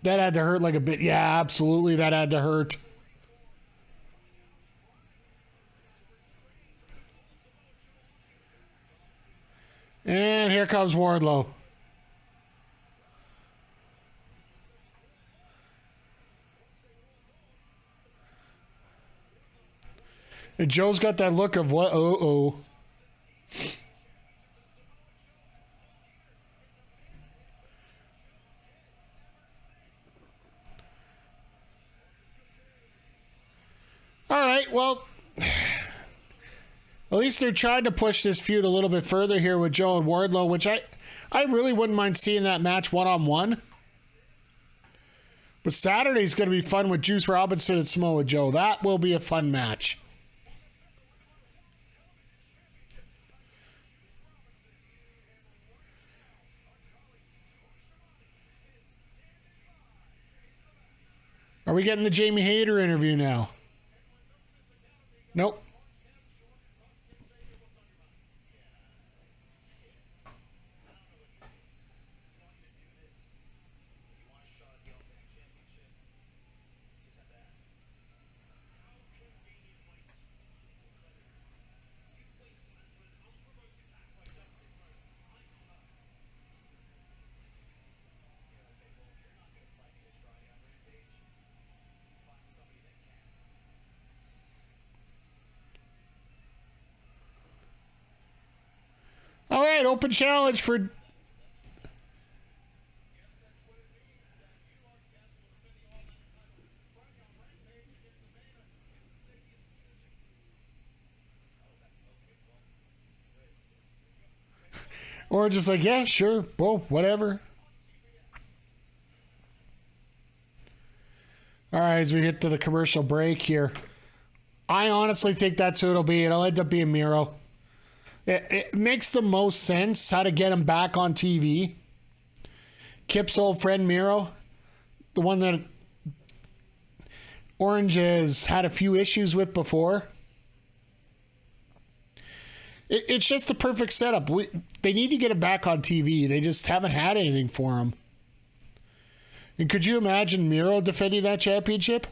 That had to hurt like a bit. Yeah, absolutely. That had to hurt. And here comes Wardlow. And Joe's got that look of what? Uh-oh. All right, well, at least they're trying to push this feud a little bit further here with Joe and Wardlow, which I really wouldn't mind seeing that match one-on-one. But Saturday's going to be fun with Juice Robinson and Samoa Joe. That will be a fun match. Are we getting the Jamie Hayter interview now? Nope. All right, open challenge for... Or just like, yeah, sure, well, whatever. All right, as we get to the commercial break here. I honestly think that's who it'll be. It'll end up being Miro. It makes the most sense how to get him back on TV. Kip's old friend Miro, the one that Orange has had a few issues with before. It's just the perfect setup. They need to get him back on TV. They just haven't had anything for him. And could you imagine Miro defending that championship?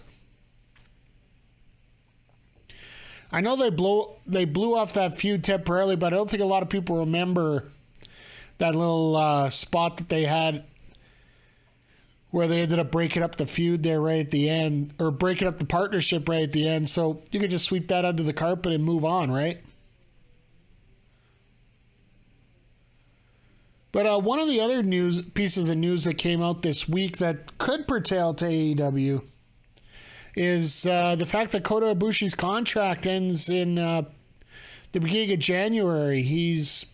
I know they blew off that feud temporarily, but I don't think a lot of people remember that little spot that they had where they ended up breaking up the feud there right at the end, or breaking up the partnership right at the end. So you could just sweep that under the carpet and move on, right? But one of the other pieces of news that came out this week that could pertain to AEW is the fact that Kota Ibushi's contract ends in the beginning of January. He's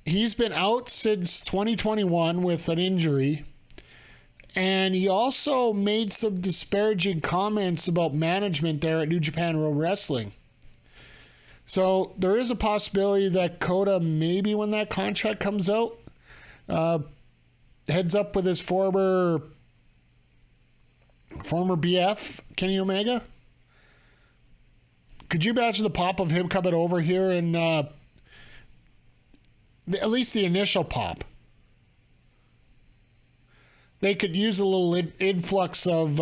been out since 2021 with an injury, And he also made some disparaging comments about management there at New Japan Pro Wrestling. So there is a possibility that Kota, maybe when that contract comes out, heads up with his former BF, Kenny Omega. Could you imagine the pop of him coming over here and at least the initial pop? They could use a little influx of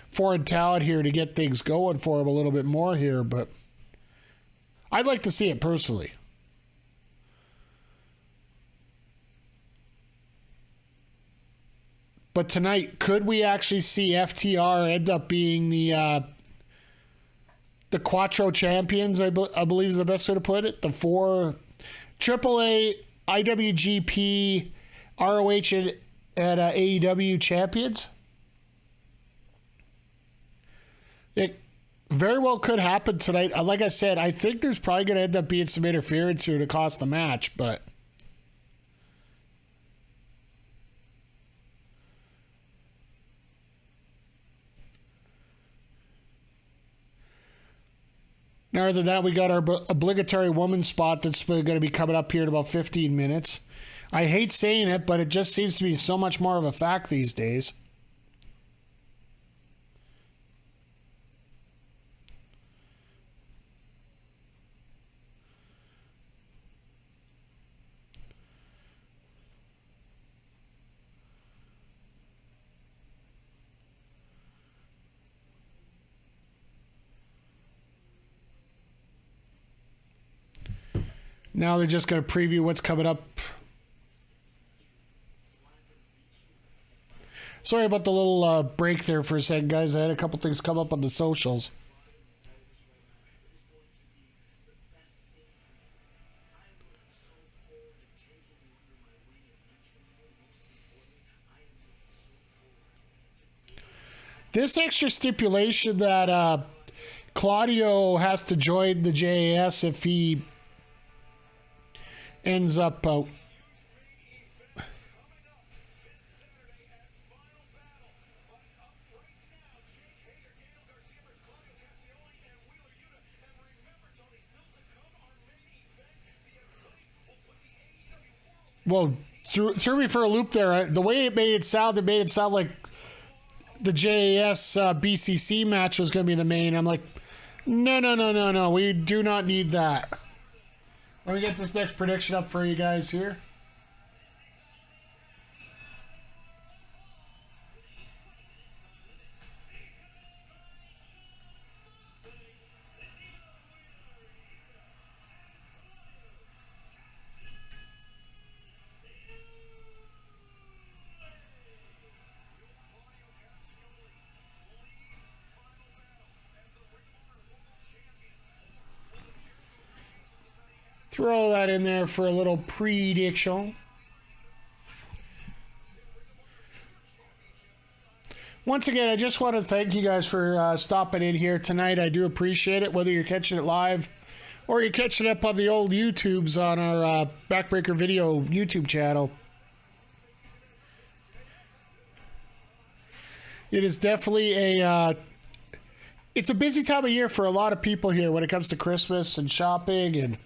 foreign talent here to get things going for him a little bit more here, but I'd like to see it personally. But tonight, could we actually see FTR end up being the Quattro champions, I believe is the best way to put it? The 4 AAA, IWGP, ROH, and AEW champions? It very well could happen tonight. Like I said, I think there's probably going to end up being some interference here to cost the match, but now, other than that, we got our obligatory woman spot that's going to be coming up here in about 15 minutes. I hate saying it, but it just seems to be so much more of a fact these days. Now they're just going to preview what's coming up. Sorry about the little break there for a second, guys. I had a couple things come up on the socials. This extra stipulation that Claudio has to join the JAS if he ends up well, threw me for a loop there. The way it made it sound like the JAS BCC match was going to be the main. I'm like, no. We do not need that. Let me get this next prediction up for you guys here. Throw that in there for a little prediction. Once again, I just want to thank you guys for stopping in here tonight. I do appreciate it, whether you're catching it live or you're catching it up on the old YouTubes on our Backbreaker Video YouTube channel. It is definitely it's a busy time of year for a lot of people here when it comes to Christmas and shopping and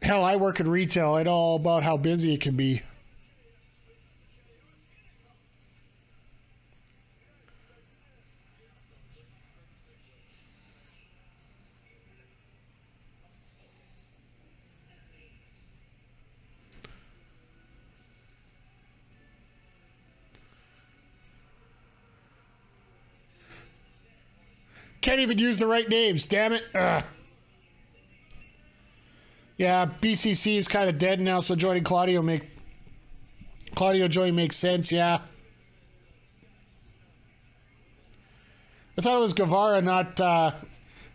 hell, I work in retail. I know all about how busy it can be. Can't even use the right names, damn it. Ugh. Yeah, BCC is kind of dead now, so joining Claudio joining makes sense, yeah. I thought it was Guevara, not...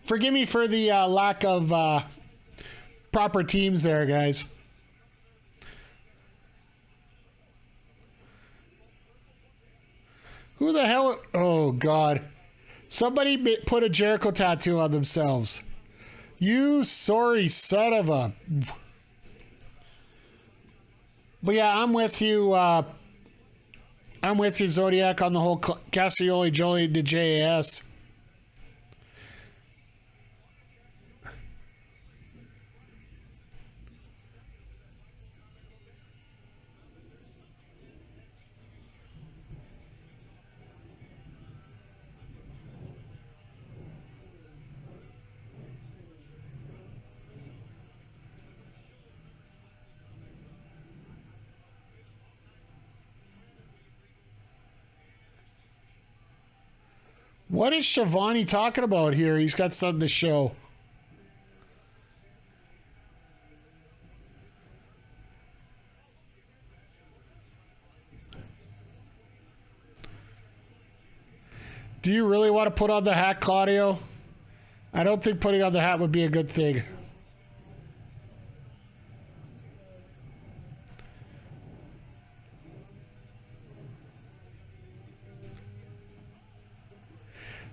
forgive me for the lack of proper teams there, guys. Who the hell... Oh, God. Somebody put a Jericho tattoo on themselves. You sorry son of a... But yeah, I'm with you. I'm with you, Zodiac, on the whole Castagnoli, Jolie, the JAS. What is Shivani talking about here? He's got something to show. Do you really want to put on the hat, Claudio? I don't think putting on the hat would be a good thing.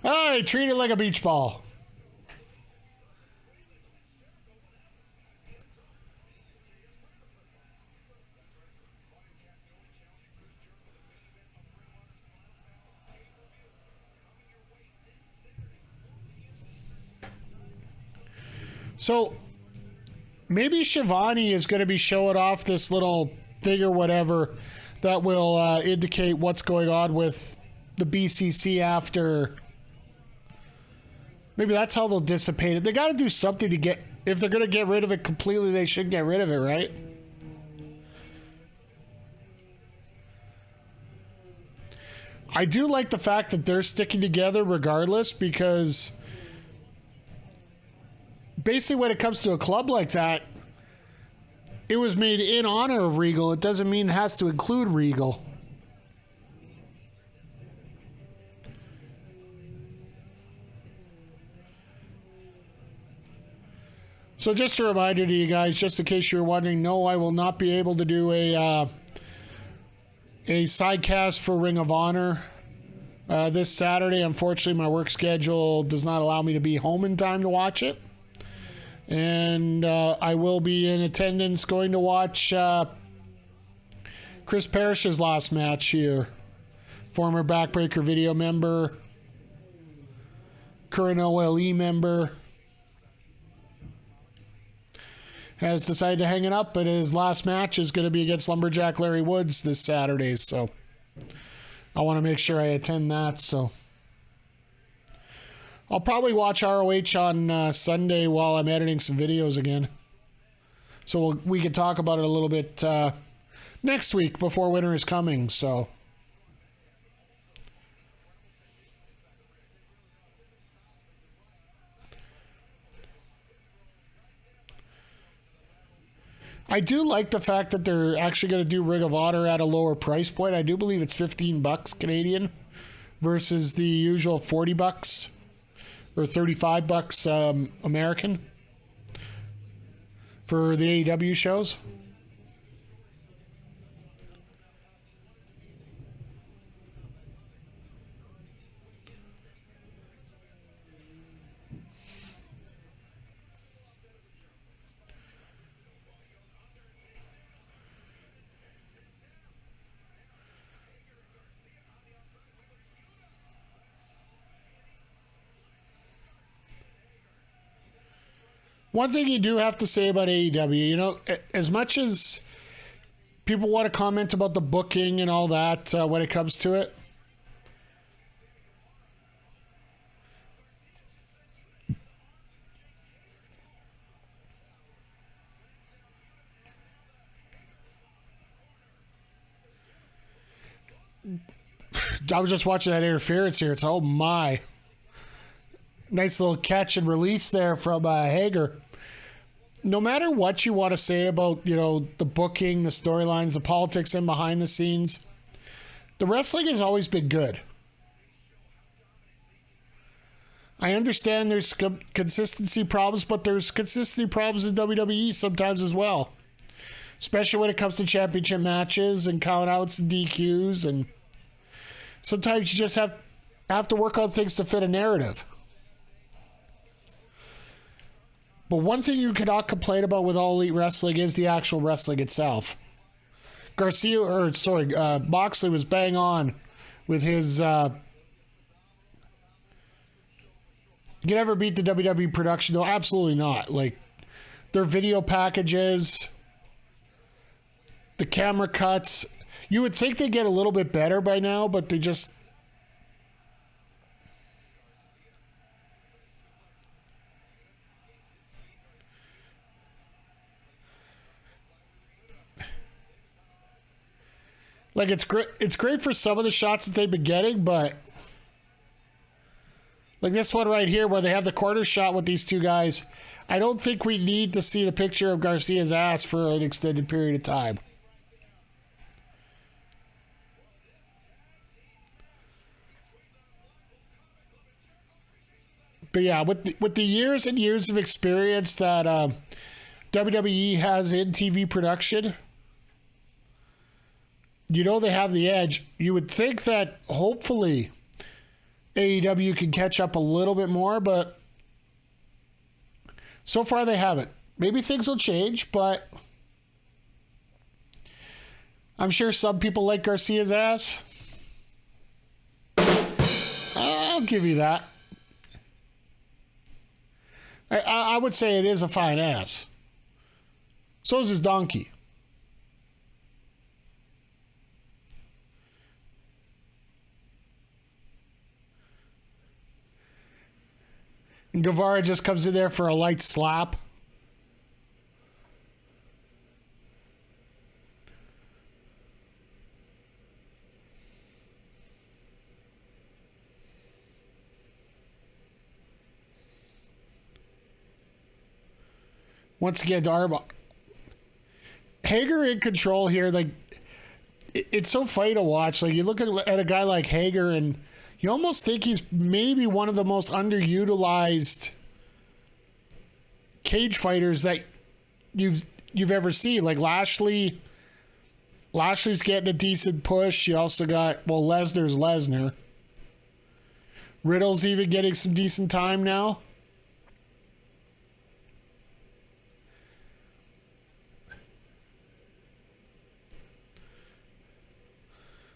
Hey, treat it like a beach ball. So maybe Shivani is going to be showing off this little thing or whatever that will indicate what's going on with the BCC after. Maybe that's how they'll dissipate it. They got to do something to get... If they're going to get rid of it completely, they should get rid of it, right? I do like the fact that they're sticking together regardless, because basically when it comes to a club like that, it was made in honor of Regal. It doesn't mean it has to include Regal. So just a reminder to you guys, just in case you're wondering, no, I will not be able to do a sidecast for Ring of Honor this Saturday. Unfortunately, my work schedule does not allow me to be home in time to watch it. And I will be in attendance going to watch Chris Parrish's last match here. Former Backbreaker Video member, current OLE member. Has decided to hang it up, but his last match is going to be against Lumberjack Larry Woods this Saturday, so I want to make sure I attend that. So I'll probably watch ROH on Sunday while I'm editing some videos again, so we can talk about it a little bit next week before winter is coming. So I do like the fact that they're actually going to do Ring of Honor at a lower price point. I do believe it's $15 Canadian versus the usual $40 or $35 American for the AEW shows. One thing you do have to say about AEW, you know, as much as people want to comment about the booking and all that when it comes to it, I was just watching that interference here. It's, oh my. Nice little catch and release there from Hager. No matter what you want to say about, you know, the booking, the storylines, the politics and behind the scenes, the wrestling has always been good. I understand there's consistency problems, but there's consistency problems in WWE sometimes as well. Especially when it comes to championship matches and count outs and DQs, and sometimes you just have to work on things to fit a narrative. But one thing you cannot complain about with All Elite Wrestling is the actual wrestling itself. Moxley was bang on with his. You can never beat the WWE production, though. Absolutely not. Like their video packages, the camera cuts. You would think they get a little bit better by now, but they just. Like it's great for some of the shots that they've been getting, but like this one right here where they have the corner shot with these two guys, I don't think we need to see the picture of Garcia's ass for an extended period of time. But yeah, with the years and years of experience that WWE has in TV production, you know they have the edge. You would think that hopefully AEW can catch up a little bit more, but so far they haven't. Maybe things will change, but I'm sure some people like Garcia's ass. I'll give you that. I would say it is a fine ass. So is his donkey. And Guevara just comes in there for a light slap. Once again, Darby. Hager in control here. Like, it's so funny to watch. Like, you look at a guy like Hager and you almost think he's maybe one of the most underutilized cage fighters that you've ever seen. Like Lashley's getting a decent push. You also got, well, Lesnar's Lesnar. Riddle's even getting some decent time now.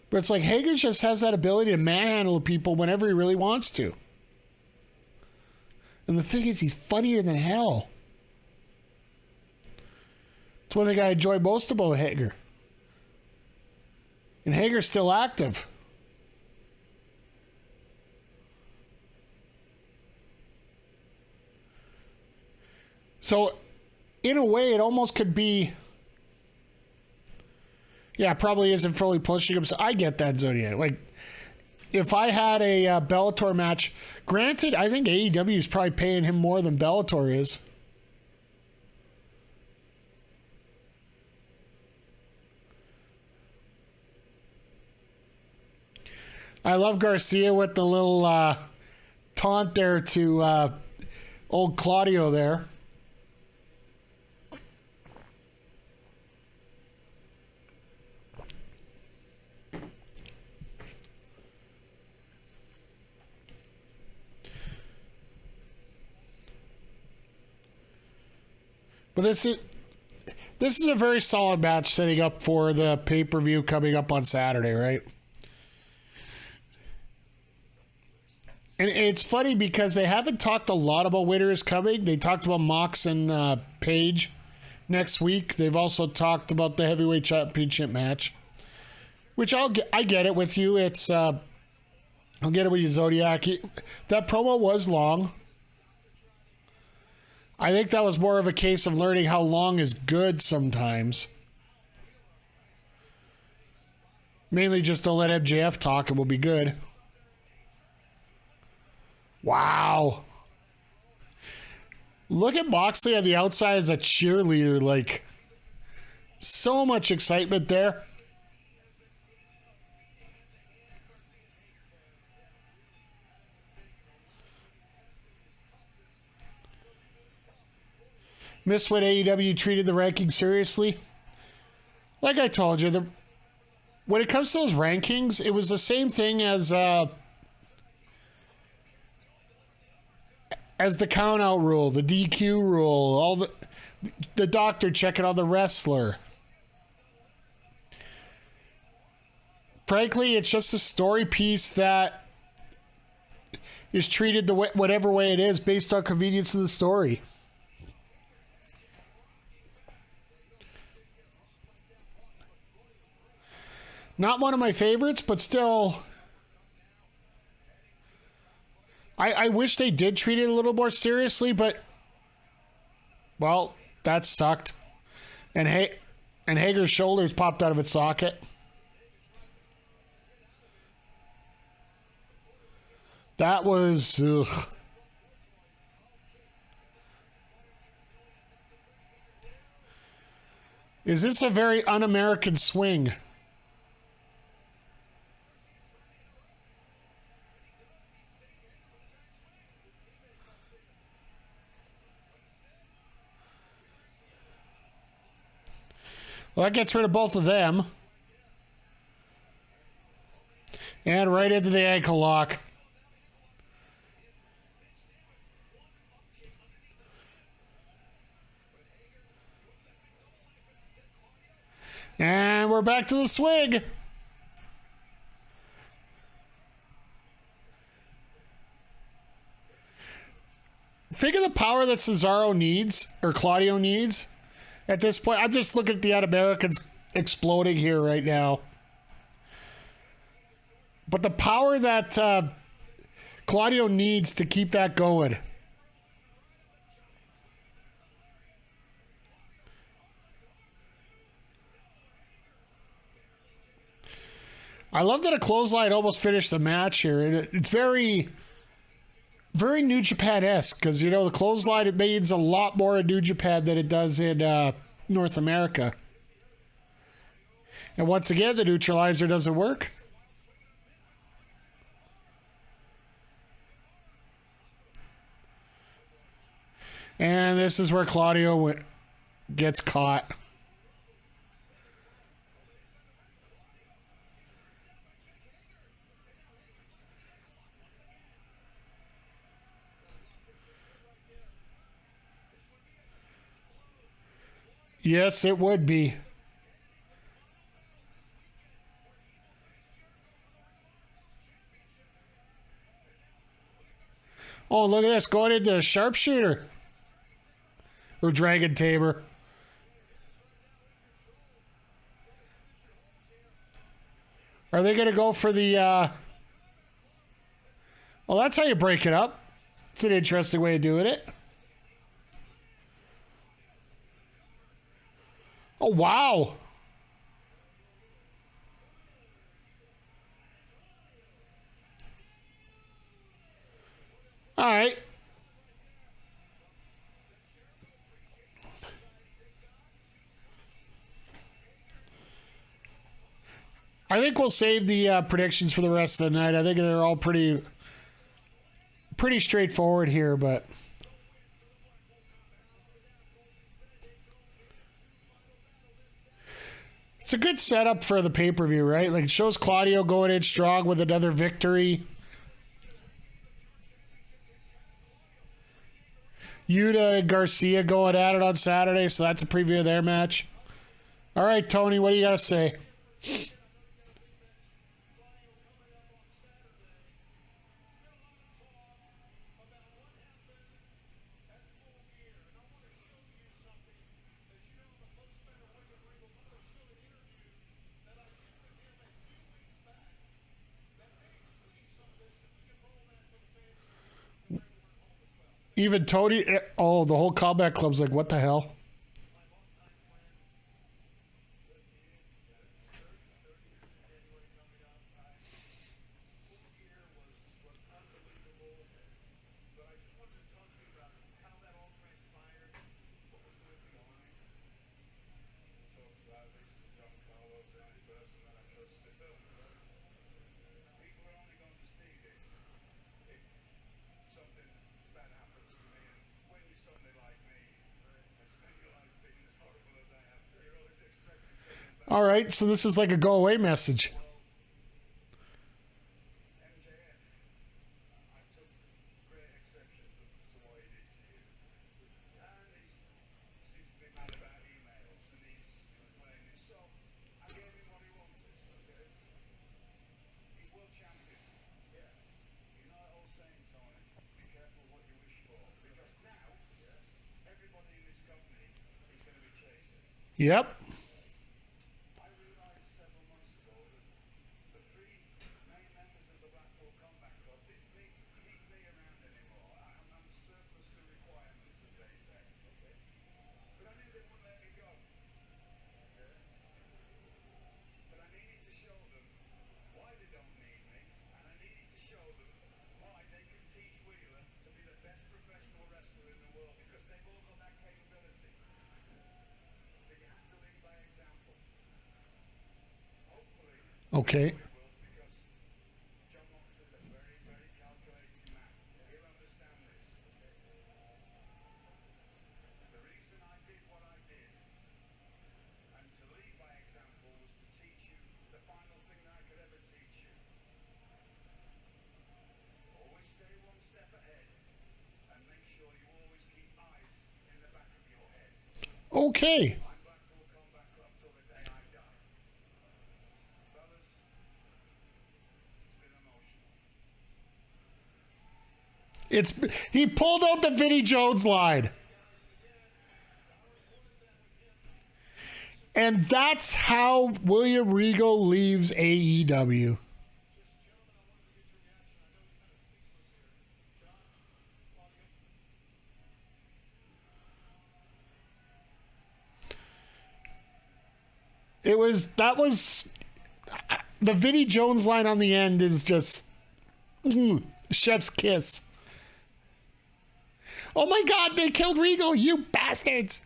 But it's like Hager just has that ability to manhandle people whenever he really wants to. And the thing is, he's funnier than hell. It's one thing I enjoy most about Hager. And Hager's still active. So, in a way, it almost could be... Yeah, probably isn't fully pushing him. So I get that, Zodiac. Like, if I had a Bellator match, granted, I think AEW is probably paying him more than Bellator is. I love Garcia with the little taunt there to old Claudio there. But this is a very solid match setting up for the pay-per-view coming up on Saturday, right? And it's funny because they haven't talked a lot about winners coming. They talked about Mox and Page next week. They've also talked about the heavyweight championship match, which I get it with you. It's I'll get it with you, Zodiac. That promo was long. I think that was more of a case of learning how long is good sometimes. Mainly just to let MJF talk and we'll be good. Wow. Look at Moxley on the outside as a cheerleader. Like, so much excitement there. Miss when AEW treated the rankings seriously. Like I told you, when it comes to those rankings, it was the same thing as the count out rule, the DQ rule, all the doctor checking on the wrestler. frankly, it's just a story piece that is treated the way, whatever way it is based on convenience of the story. Not one of my favorites, but still, I wish they did treat it a little more seriously, but, well, that sucked. And Hager's shoulders popped out of its socket. That was, ugh. Is this a very un-American swing? Well, that gets rid of both of them. And right into the ankle lock. And we're back to the swing. Think of the power that Cesaro needs, or Claudio needs, at this point. I'm just looking at the Un-Americans exploding here right now. But the power that Claudio needs to keep that going. I love that a clothesline almost finished the match here. It's very, very New Japan-esque because, you know, the clothesline, it means a lot more in New Japan than it does in North America. And once again, the neutralizer doesn't work. And this is where Claudio gets caught. Yes, it would be. Oh, look at this. Going into sharpshooter. Or dragon tamer. Are they going to go for the... Well, that's how you break it up. It's an interesting way of doing it. Oh, wow. All right. I think we'll save the predictions for the rest of the night. I think they're all pretty straightforward here, but... It's a good setup for the pay-per-view, right? Like, it shows Claudio going in strong with another victory. Yuta and Garcia going at it on Saturday, so that's a preview of their match. All right, Tony, what do you got to say? Even Tony, oh, the whole Combat Club's like, what the hell? All right, so this is like a go away message. everybody in this company is going to be chasing. Yep. I realized several months ago that the three main members of the Blackpool Combat Club didn't need me around anymore. I'm surplus to requirements, as they say. Okay. But I knew they wouldn't let me go. But I needed to show them why they don't need me, and I needed to show them why they can teach Wheeler to be the best professional wrestler in the world, because they've all got that capability. But you have to lead by example. Hopefully, Okay. we will, because John Moxley's a very, very calculating man. He'll understand this. The reason I did what I did, and to lead by example, was to teach you the final thing that I could ever teach you. Always stay one step ahead, and make sure you always keep eyes in the back of your head. Okay. I'm Blackpool Combat Club till the day I die. Fellas, it's been emotional. He pulled out the Vinnie Jones line. And that's how William Regal leaves AEW. That was the Vinnie Jones line on the end is just chef's kiss. Oh my God, they killed Regal, you bastards.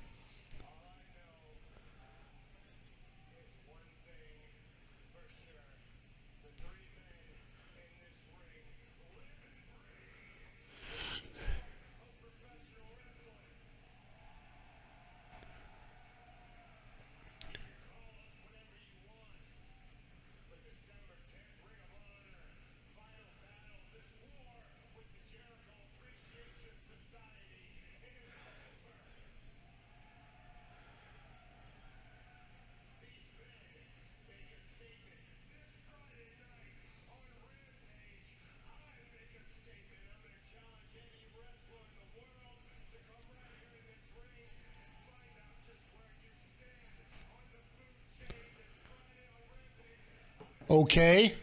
Okay.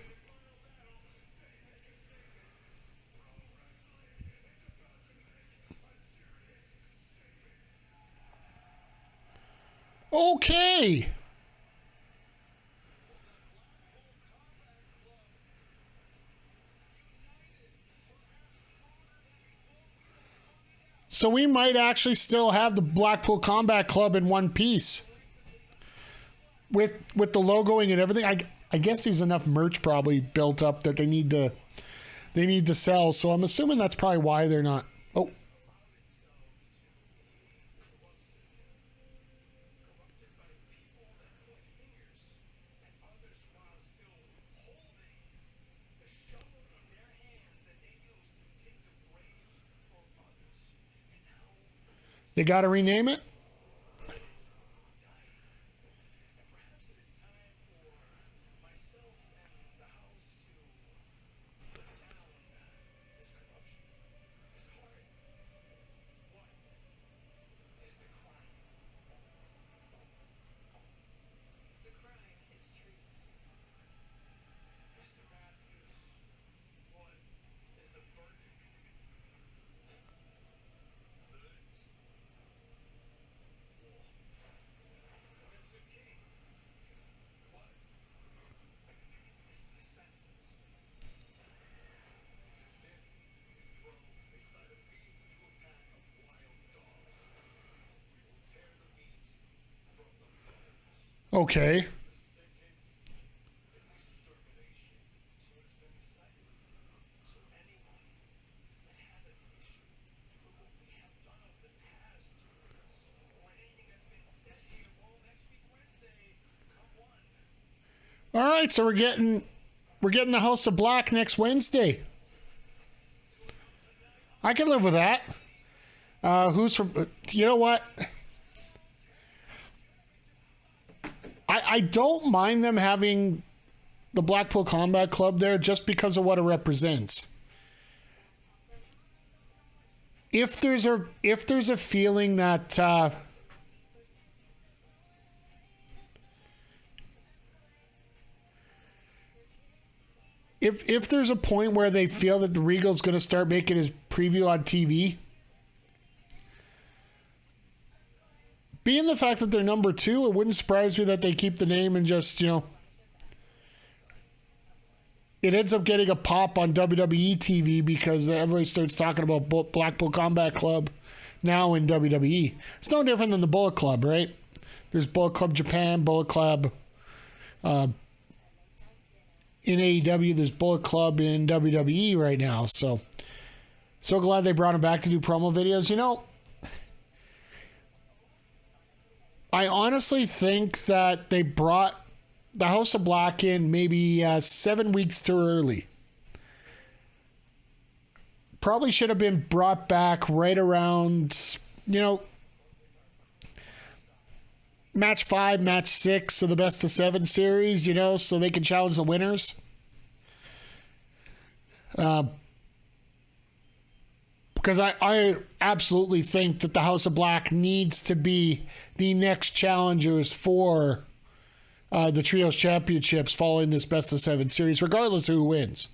Okay. So we might actually still have the Blackpool Combat Club in one piece. With the logoing and everything. I guess there's enough merch probably built up that they need to sell. So I'm assuming that's probably why they're not. Oh. They got to rename it? Okay. All right, so we're getting the House of Black next Wednesday. I can live with that. Who's from? You know what? I don't mind them having the Blackpool Combat Club there just because of what it represents. if there's a feeling that if there's a point where they feel that the Regal's going to start making his preview on TV, being the fact that they're number 2, it wouldn't surprise me that they keep the name and just, it ends up getting a pop on WWE TV because everybody starts talking about Blackpool Combat Club now in WWE. It's no different than the Bullet Club, right? There's Bullet Club Japan, Bullet Club in AEW, there's Bullet Club in WWE right now. So glad they brought him back to do promo videos. I honestly think that they brought the House of Black in maybe 7 weeks too early. Probably should have been brought back right around, match 5, match 6 of the best of 7 series, so they can challenge the winners. Because I absolutely think that the House of Black needs to be the next challengers for the Trios Championships following this best of 7 series, regardless of who wins.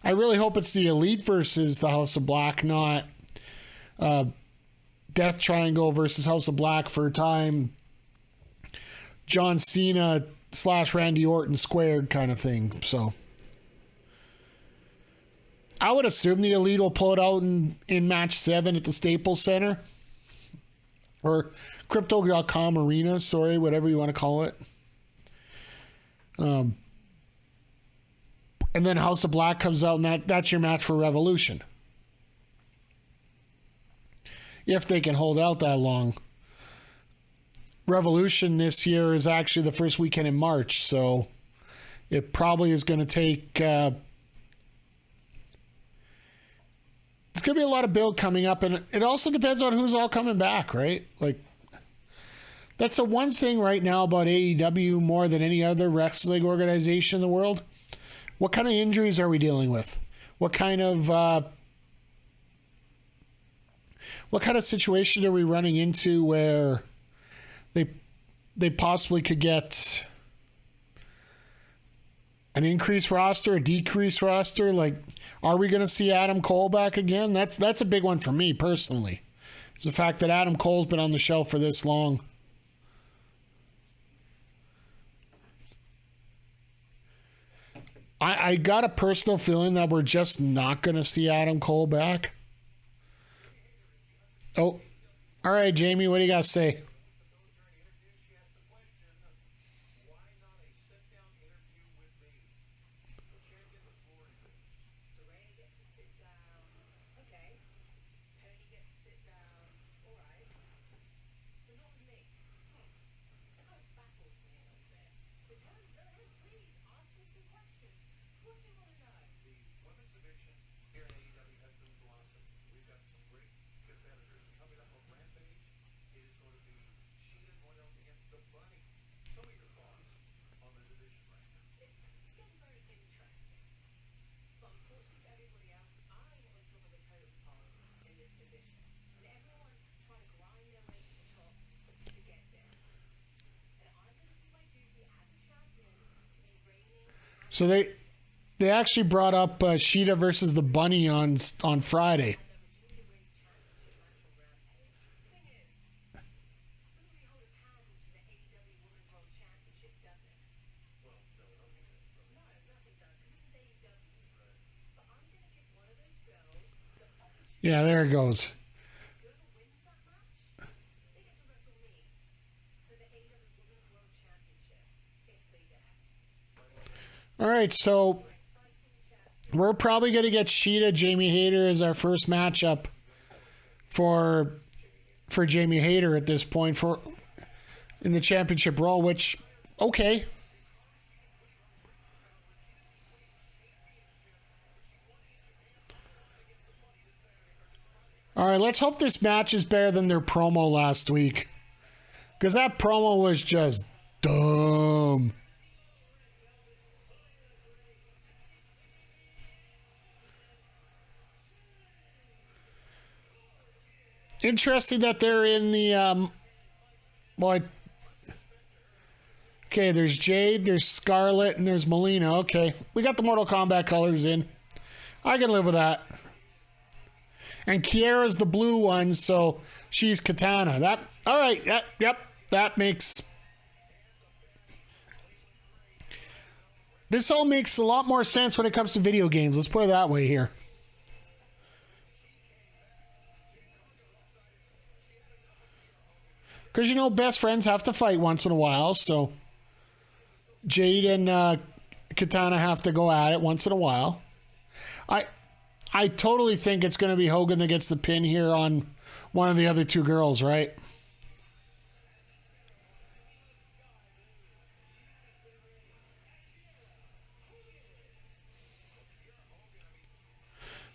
I really hope it's the Elite versus the House of Black, not Death Triangle versus House of Black for a time, John Cena / Randy Orton squared kind of thing. So I would assume the Elite will pull it out in match 7 at the Staples Center or Crypto.com Arena, whatever you want to call it. And then House of Black comes out, and that's your match for Revolution. If they can hold out that long. Revolution this year is actually the first weekend in March, so it probably is going to take... it's going to be a lot of build coming up, and it also depends on who's all coming back, right? Like, that's the one thing right now about AEW more than any other wrestling organization in the world. What kind of injuries are we dealing with? What kind of situation are we running into where they possibly could get an increased roster, a decreased roster? Like, are we going to see Adam Cole back again? That's a big one for me personally. It's the fact that Adam Cole's been on the shelf for this long. I got a personal feeling that we're just not going to see Adam Cole back. Oh, all right, Jamie, what do you got to say? So they actually brought up Sheeta versus the Bunny on Friday. Yeah, there it goes. All right, so we're probably going to get Sheeta, Jamie Hayter as our first matchup for Jamie Hayter at this point for in the championship role, which, okay. All right, let's hope this match is better than their promo last week, because that promo was just dumb. Interesting that they're in the well, okay, there's Jade, there's Scarlett, and there's Melina. Okay, we got the Mortal Kombat colors in. I can live with that. And Kiera's the blue one, so she's Katana. That all right? Yep. That makes. This all makes a lot more sense when it comes to video games. Let's put it that way here. Because, you know, best friends have to fight once in a while, so Jade and Katana have to go at it once in a while. I totally think it's going to be Hogan that gets the pin here on one of the other two girls, right?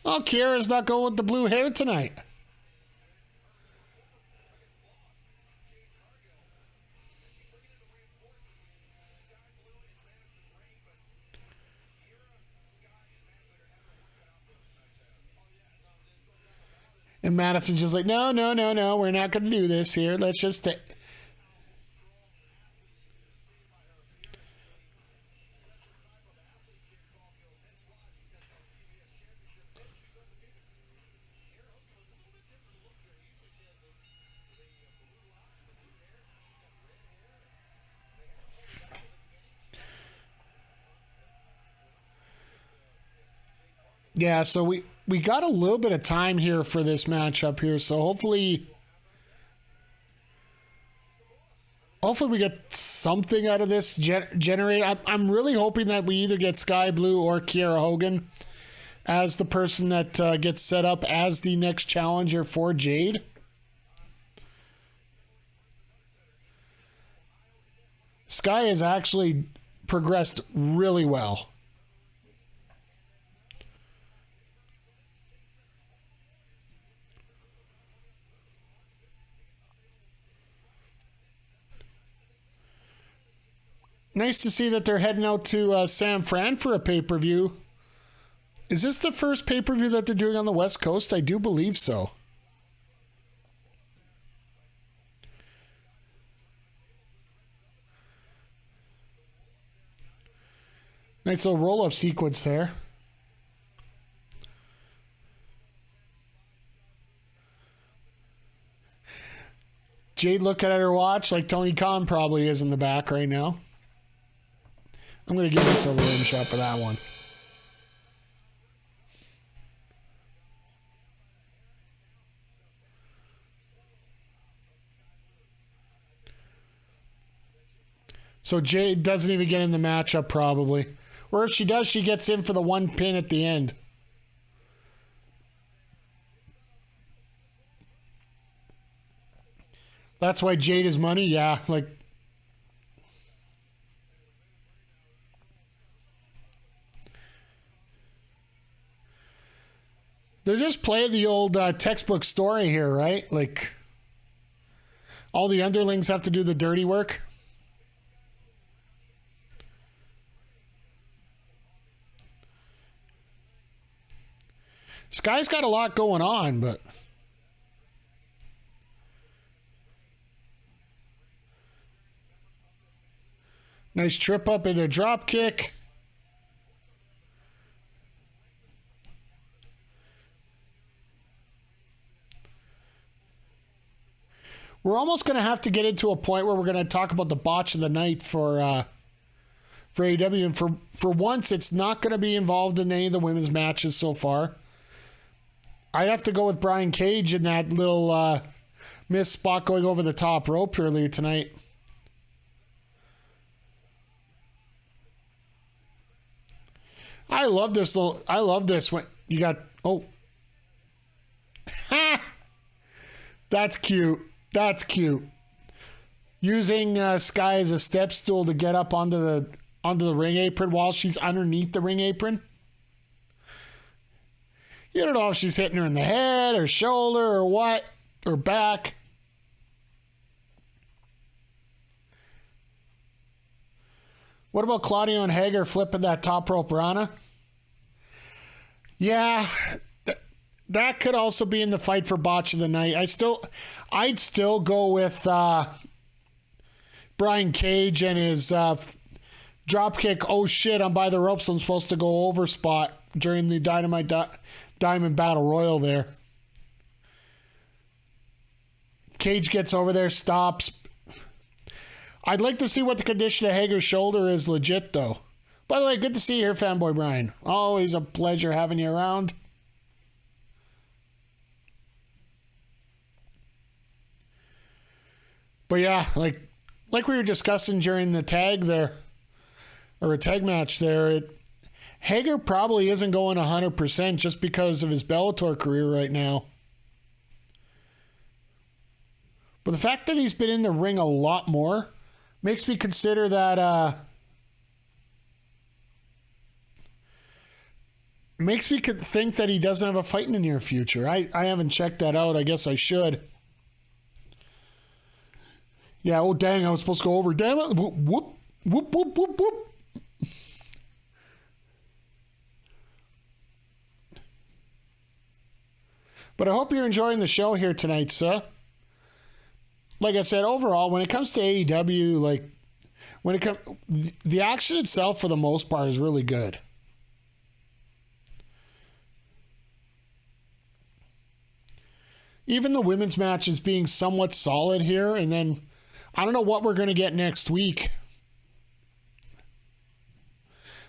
Oh, Kiera's not going with the blue hair tonight. And Madison's just like, no, we're not going to do this here. Let's just Yeah, so we got a little bit of time here for this matchup here, so hopefully we get something out of this generate. I'm really hoping that we either get Sky Blue or Kiera Hogan as the person that gets set up as the next challenger for Jade. Sky has actually progressed really well. Nice to see that they're heading out to San Fran for a pay-per-view. Is this the first pay-per-view that they're doing on the West Coast? I do believe so. Nice little roll-up sequence there. Jade looking at her watch like Tony Khan probably is in the back right now. I'm going to give myself a rim shot for that one. So Jade doesn't even get in the matchup probably. Or if she does, she gets in for the one pin at the end. That's why Jade is money? Yeah, like... They're just playing the old textbook story here, right? Like, all the underlings have to do the dirty work. Sky's got a lot going on, but... Nice trip up into a drop kick. We're almost going to have to get into a point where we're going to talk about the botch of the night for AEW. And for once, it's not going to be involved in any of the women's matches so far. I'd have to go with Brian Cage in that little missed spot going over the top rope earlier tonight. I love this when you got... Oh. Ha! That's cute. That's cute. Using Sky as a step stool to get up onto the ring apron while she's underneath the ring apron. You don't know if she's hitting her in the head or shoulder or what, or back. What about Claudio and Hager flipping that top rope Rana? Yeah, that could also be in the fight for botch of the night. I'd still go with Brian Cage and his drop kick. Oh shit! I'm by the ropes. I'm supposed to go over spot during the Dynamite Diamond Battle Royal. There, Cage gets over there, stops. I'd like to see what the condition of Hager's shoulder is legit, though. By the way, good to see you here, Fanboy Brian. Always a pleasure having you around. But yeah, like we were discussing during the tag there, or a tag match there, Hager probably isn't going 100% just because of his Bellator career right now. But the fact that he's been in the ring a lot more makes me consider that, makes me think that he doesn't have a fight in the near future. I haven't checked that out. I guess I should. Yeah, oh dang, I was supposed to go over. Damn it. Whoop, whoop, whoop, whoop, whoop, whoop. But I hope you're enjoying the show here tonight, sir. Like I said, overall, when it comes to AEW, like when it comes, the action itself for the most part is really good. Even the women's match is being somewhat solid here, and then I don't know what we're going to get next week.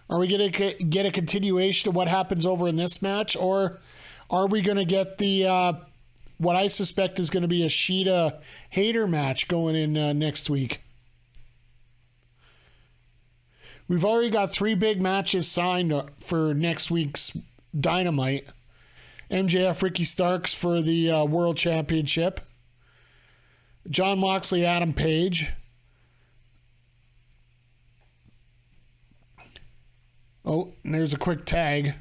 Are we going to get a continuation of what happens over in this match, or are we going to get the what I suspect is going to be a Sheeta Hater match going in next week? We've already got 3 big matches signed for next week's Dynamite. MJF Ricky Starks for the World Championship. John Moxley, Adam Page. Oh, and there's a quick tag.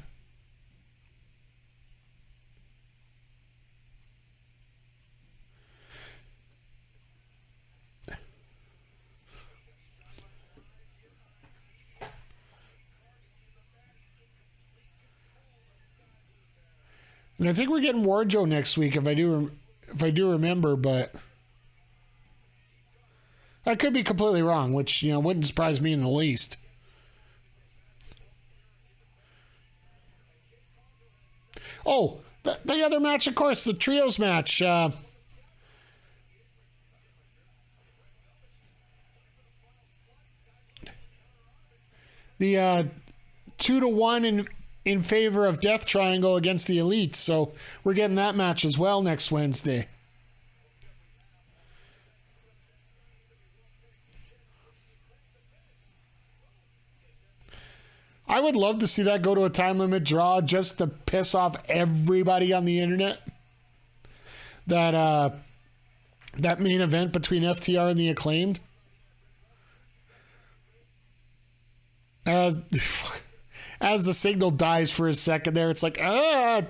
And I think we're getting Warjo next week, if I do remember, but I could be completely wrong, which, you know, wouldn't surprise me in the least. Oh, the other match, of course, the trios match. The 2-1 in favor of Death Triangle against the Elite. So we're getting that match as well next Wednesday. I would love to see that go to a time limit draw just to piss off everybody on the internet. That main event between FTR and the Acclaimed. As the signal dies for a second there, it's like,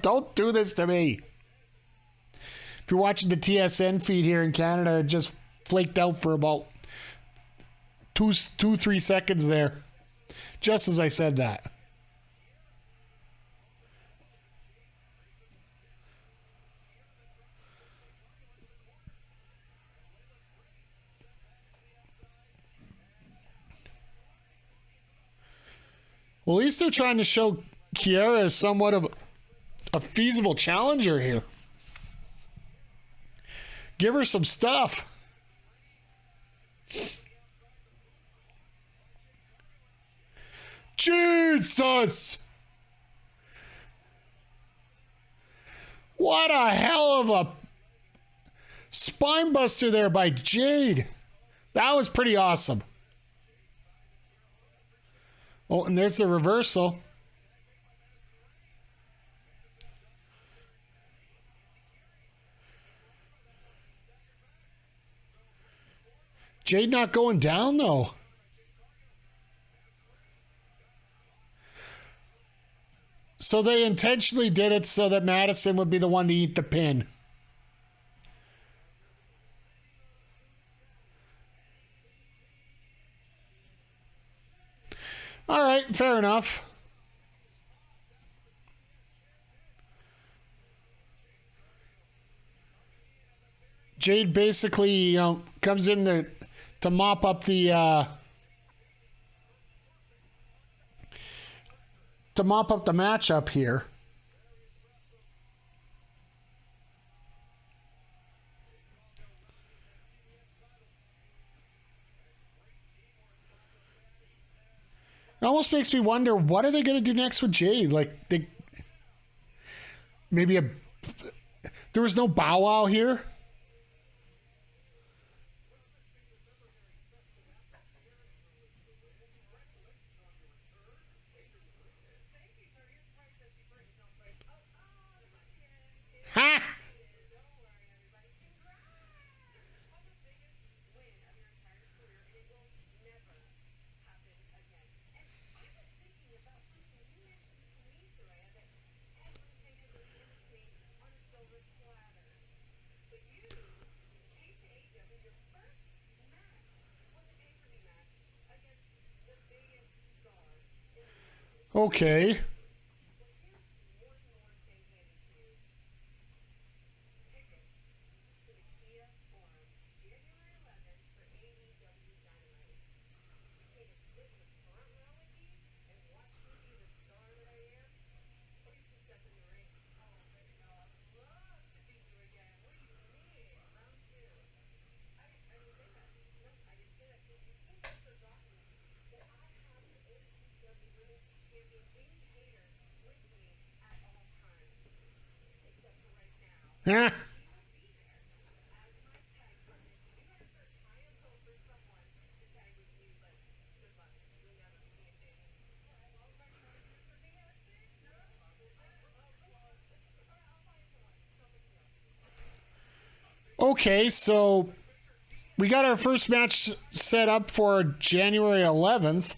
don't do this to me. If you're watching the TSN feed here in Canada, it just flaked out for about 3 seconds there. Just as I said that. Well, at least they're trying to show Kiera as somewhat of a feasible challenger here. Give her some stuff. Jesus! What a hell of a spine buster there by Jade. That was pretty awesome. Oh, and there's the reversal. Jade not going down, though. So they intentionally did it so that Madison would be the one to eat the pin. All right, fair enough. Jade basically, comes in to mop up the matchup here. It almost makes me wonder, what are they going to do next with Jade? Like, there was no Bow Wow here. Ha! Okay. Huh? Okay, so we got our first match set up for January 11th.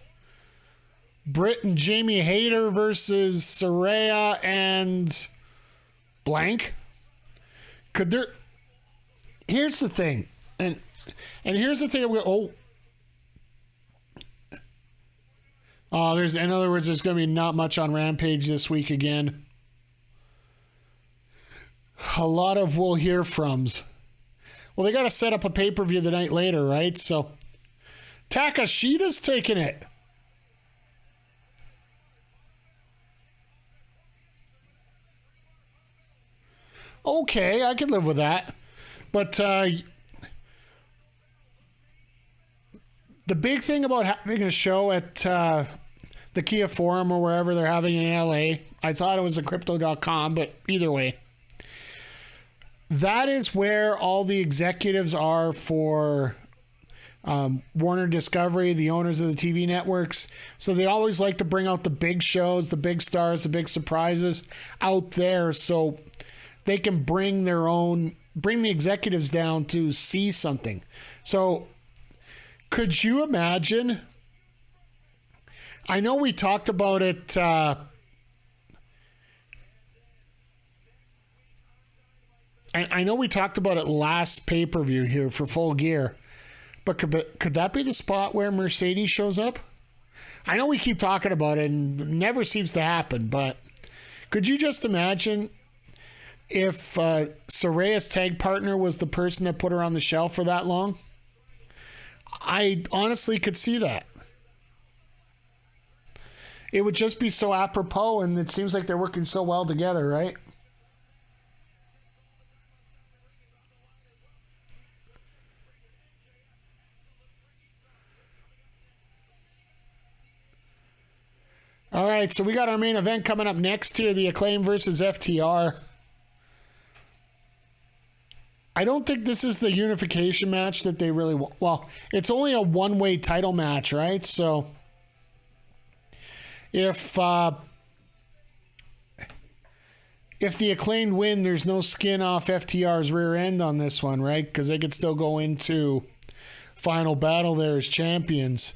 Britt and Jamie Hayter versus Saraya and blank. Here's the thing, and here's the thing. In other words, there's going to be not much on Rampage this week again. A lot of we'll hear froms. Well, they got to set up a pay-per-view the night later, right? So Takashida's taking it. Okay, I can live with that. But the big thing about having a show at the Kia Forum or wherever they're having in LA, I thought it was the Crypto.com, but either way, that is where all the executives are for Warner Discovery, the owners of the TV networks. So they always like to bring out the big shows, the big stars, the big surprises out there, so they can bring the executives down to see something. So could you imagine? I know we talked about it. I know we talked about it last pay-per-view here for Full Gear, but could that be the spot where Mercedes shows up? I know we keep talking about it and it never seems to happen, but could you just imagine if Saraya's tag partner was the person that put her on the shelf for that long? I honestly could see that. It would just be so apropos, and it seems like they're working so well together, right? All right, so we got our main event coming up next here, the Acclaim versus FTR. I don't think this is the unification match that they really want. Well, it's only a one-way title match, right? So if the Acclaimed win, there's no skin off FTR's rear end on this one, right? Because they could still go into Final Battle there as champions.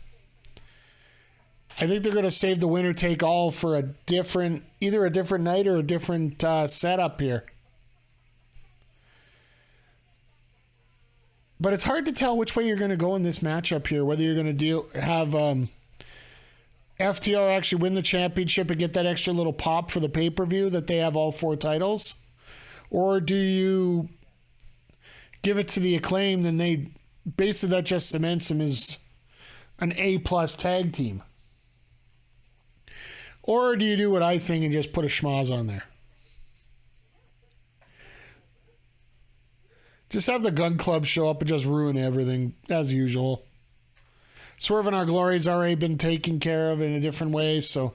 I think they're going to save the winner take all for either a different night or a different setup here. But it's hard to tell which way you're going to go in this matchup here. Whether you're going to have FTR actually win the championship and get that extra little pop for the pay-per-view that they have all 4 titles, or do you give it to the Acclaimed, then they basically that just cements them as an A+ tag team. Or do you do what I think and just put a schmoz on there? Just have the Gun Club show up and just ruin everything, as usual. Swerve in Our Glory's already been taken care of in a different way, so.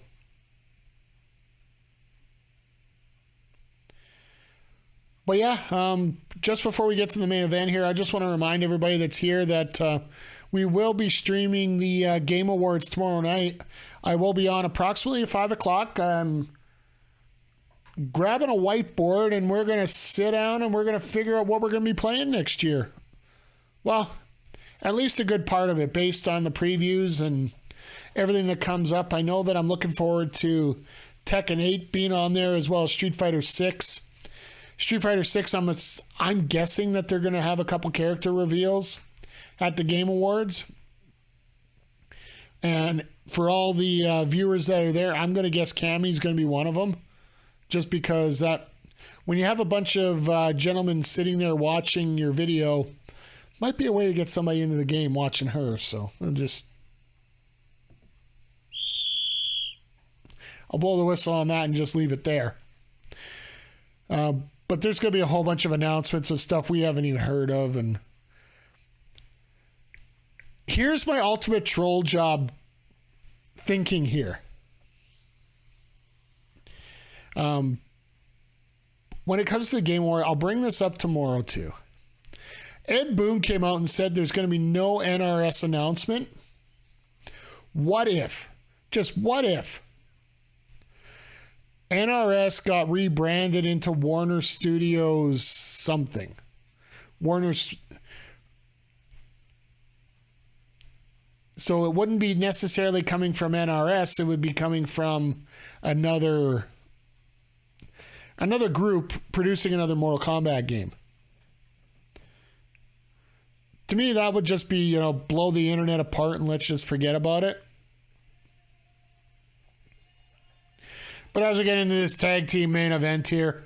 But yeah, just before we get to the main event here, I just want to remind everybody that's here that we will be streaming the Game Awards tomorrow night. I will be on approximately at 5 o'clock. I'm grabbing a whiteboard, and we're going to sit down and we're going to figure out what we're going to be playing next year. Well, at least a good part of it based on the previews and everything that comes up. I know that I'm looking forward to Tekken 8 being on there, as well as Street Fighter 6. Street Fighter 6, I'm guessing that they're going to have a couple character reveals at the Game Awards. And for all the viewers that are there, I'm going to guess Cammy's going to be one of them. Just because that when you have a bunch of gentlemen sitting there watching your video, might be a way to get somebody into the game watching her. So I'll blow the whistle on that and just leave it there. But there's going to be a whole bunch of announcements of stuff we haven't even heard of. And here's my ultimate troll job thinking here. When it comes to the Game Award, I'll bring this up tomorrow too. Ed Boon came out and said there's going to be no NRS announcement. What if? Just what if? NRS got rebranded into Warner Studios something. So it wouldn't be necessarily coming from NRS. It would be coming from another group producing another Mortal Kombat game. To me, that would just be, blow the internet apart and let's just forget about it. But as we get into this tag team main event here,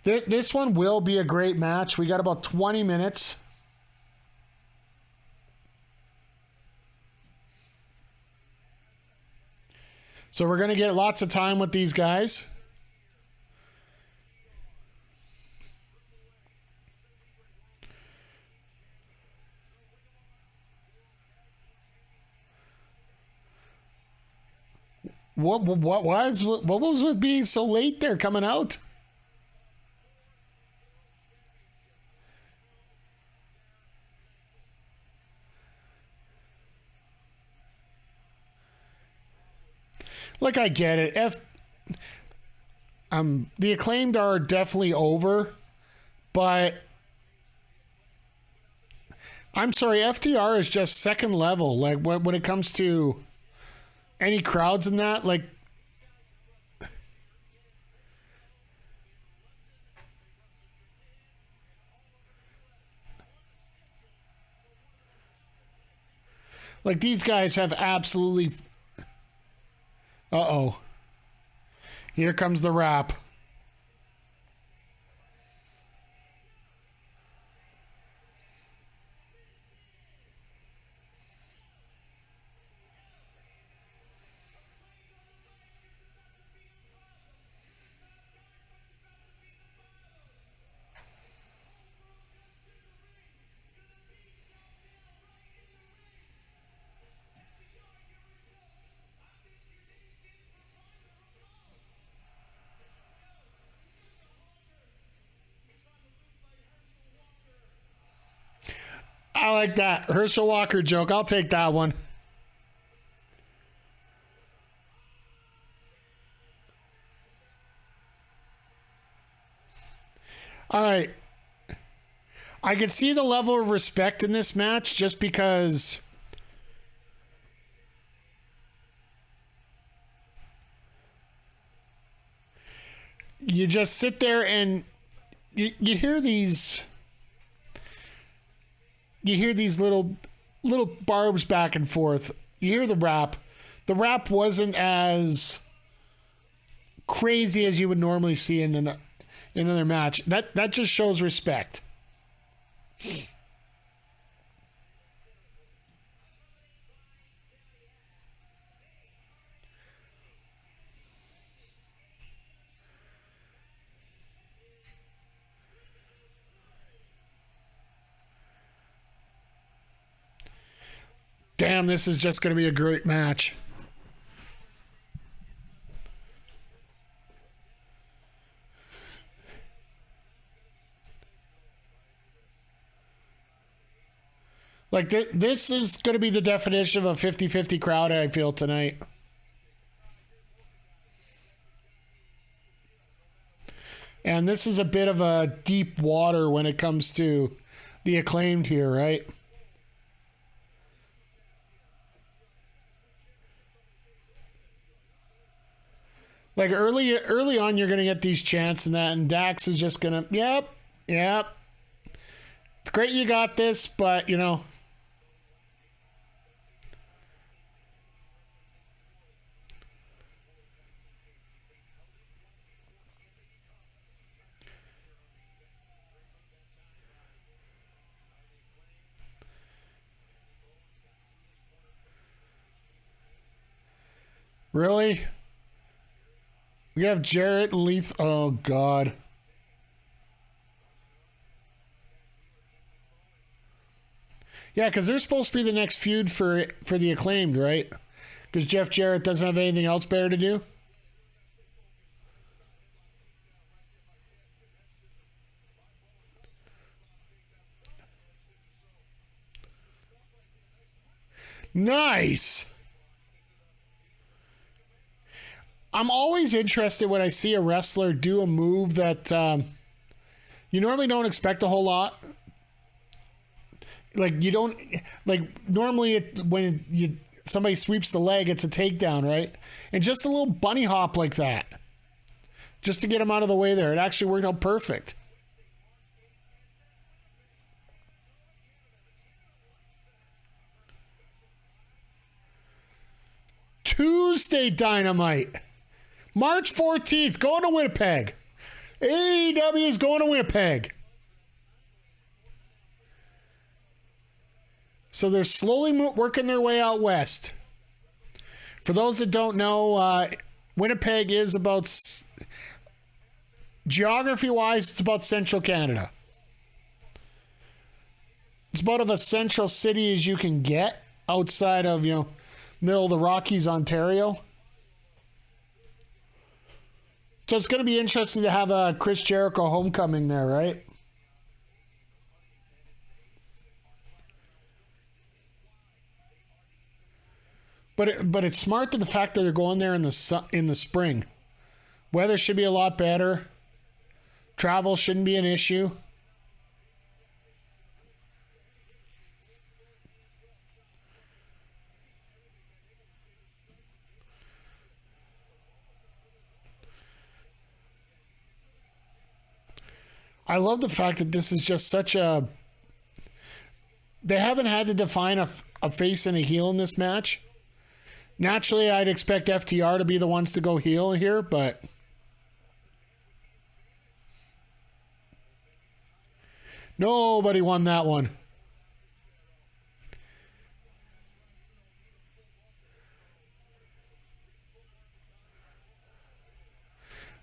this one will be a great match. We got about 20 minutes. So we're going to get lots of time with these guys. What was with being so late there coming out? Like, I get it. The Acclaimed are definitely over, but I'm sorry, FTR is just second level. Like, when it comes to any crowds in that, like, these guys have absolutely. Uh-oh. Here comes the rap. I like that. Herschel Walker joke. I'll take that one. All right. I could see the level of respect in this match just because you just sit there and you hear these little barbs back and forth. You hear the rap. The rap wasn't as crazy as you would normally see in another match. That just shows respect. Damn, this is just going to be a great match. Like, this is going to be the definition of a 50-50 crowd, I feel, tonight. And this is a bit of a deep water when it comes to the Acclaimed here, right? Like, early on, you're going to get these chants and that, and Dax is just going to, yep. It's great you got this, but, you know. Really? We have Jarrett and Leith. Oh, God. Yeah, because they're supposed to be the next feud for the Acclaimed, right? Because Jeff Jarrett doesn't have anything else better to do. Nice. I'm always interested when I see a wrestler do a move that you normally don't expect a whole lot. Like, you don't, like, normally when somebody sweeps the leg, it's a takedown, right? And just a little bunny hop like that, just to get him out of the way there. It actually worked out perfect. Tuesday Dynamite. March 14th, going to Winnipeg. AEW is going to Winnipeg. So they're slowly working their way out west. For those that don't know, Winnipeg is about, geography-wise, it's about central Canada. It's about of a central city as you can get outside of, you know, middle of the Rockies, Ontario. So it's going to be interesting to have a Chris Jericho homecoming there, right? But it's smart to the fact that they're going there in the spring. Weather should be a lot better. Travel shouldn't be an issue. I love the fact that this is just such a... They haven't had to define a face and a heel in this match. Naturally, I'd expect FTR to be the ones to go heel here, but... Nobody won that one.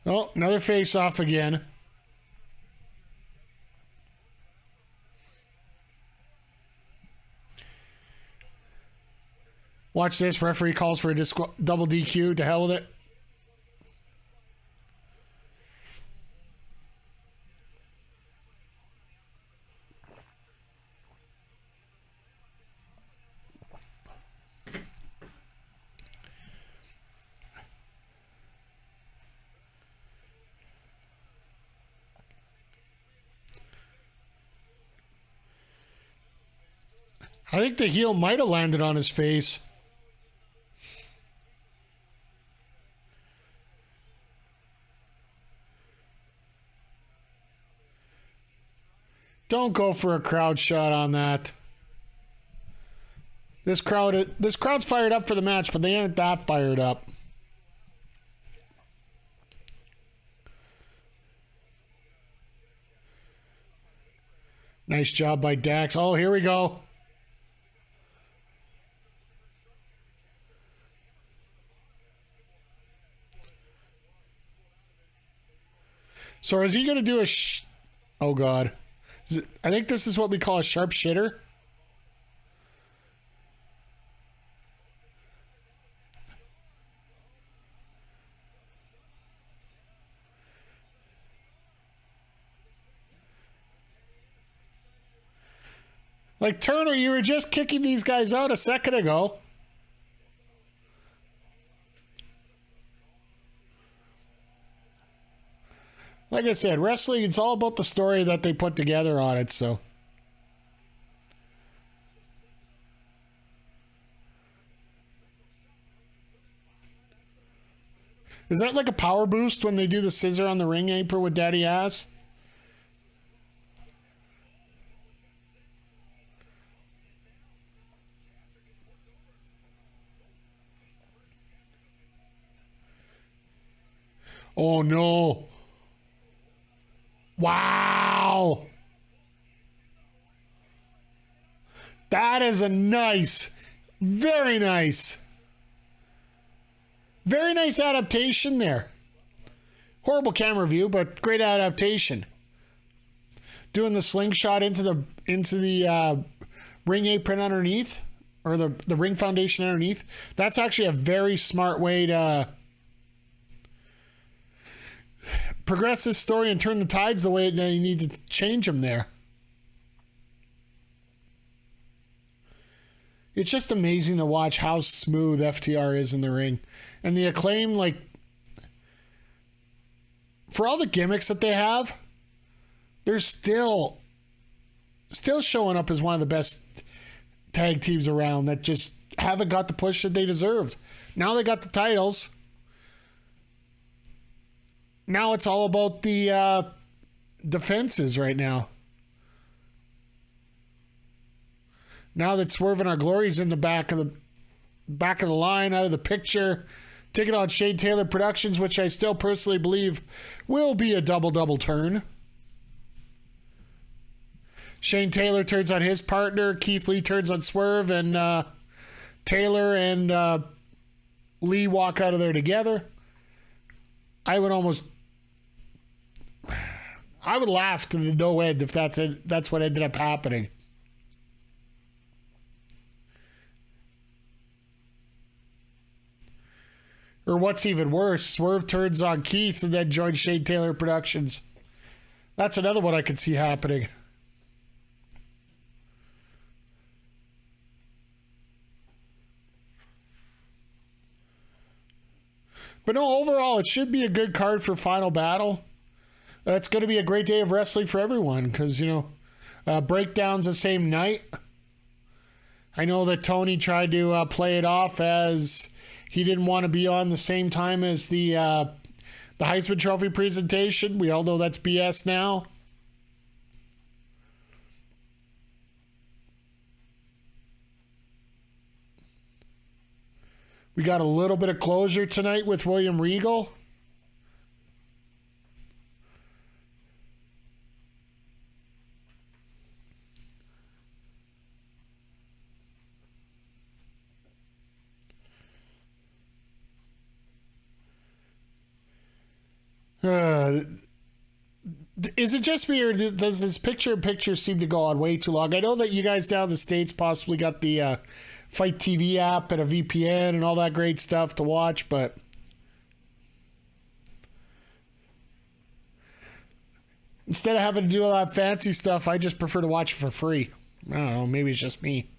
Oh, another face-off again. Watch this. Referee calls for a double DQ. To hell with it. I think the heel might have landed on his face. Don't go for a crowd shot on that. This crowd's fired up for the match, but they aren't that fired up. Nice job by Dax. Oh, here we go. So is he going to do a... oh, God. I think this is what we call a sharpshooter. Like, Turner, you were just kicking these guys out a second ago. Like I said, wrestling, it's all about the story that they put together on it, so. Is that like a power boost when they do the scissor on the ring apron with Daddy Ass? Oh, no. Wow. That is a nice, very nice adaptation there. Horrible camera view, but great adaptation. Doing the slingshot into the ring apron underneath, or the ring foundation underneath. That's actually a very smart way to progress this story and turn the tides the way that you need to change them there. It's just amazing to watch how smooth FTR is in the ring. And the Acclaim, like, for all the gimmicks that they have, they're still showing up as one of the best tag teams around that just haven't got the push that they deserved. Now they got the titles. Now it's all about the defenses right now. Now that Swerve and Our Glory's in the back of the line, out of the picture, taking on Shane Taylor Productions, which I still personally believe will be a double turn. Shane Taylor turns on his partner. Keith Lee turns on Swerve, and Taylor and Lee walk out of there together. I would laugh to the no end if that's what ended up happening. Or what's even worse, Swerve turns on Keith and then joins Shane Taylor Productions. That's another one I could see happening. But no, overall, it should be a good card for Final Battle. It's going to be a great day of wrestling for everyone because, breakdowns the same night. I know that Tony tried to play it off as he didn't want to be on the same time as the Heisman Trophy presentation. We all know that's BS now. We got a little bit of closure tonight with William Regal. Is it just me, or does this picture-in-picture seem to go on way too long? I know that you guys down in the States possibly got the Fight TV app and a VPN and all that great stuff to watch, but instead of having to do all that fancy stuff, I just prefer to watch it for free. I don't know, maybe it's just me.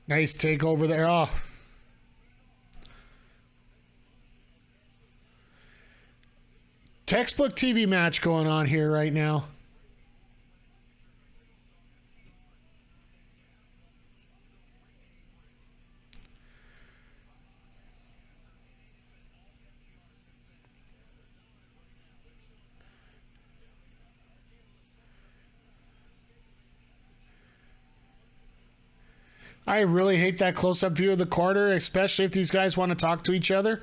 Nice takeover there. Oh. Textbook TV match going on here right now. I really hate that close-up view of the corner, especially if these guys want to talk to each other.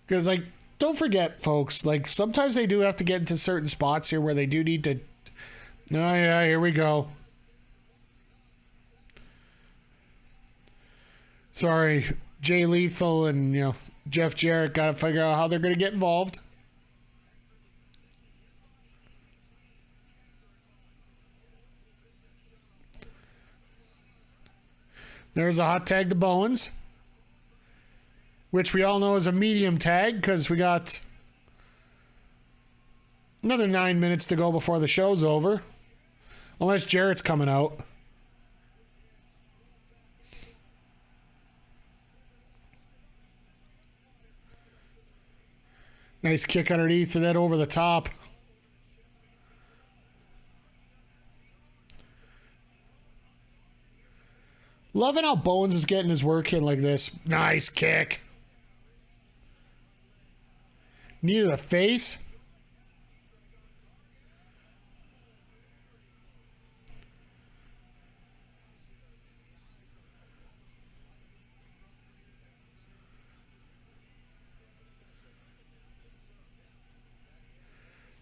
Because, like, don't forget, folks, like, sometimes they do have to get into certain spots here where they do need to... Oh, yeah, here we go. Sorry, Jay Lethal and, you know, Jeff Jarrett got to figure out how they're going to get involved. There's a hot tag to Bowens, which we all know is a medium tag because we got another 9 minutes to go before the show's over. Unless Jarrett's coming out. Nice kick underneath and then over the top. Loving how Bowens is getting his work in like this. Nice kick. Knee to the face.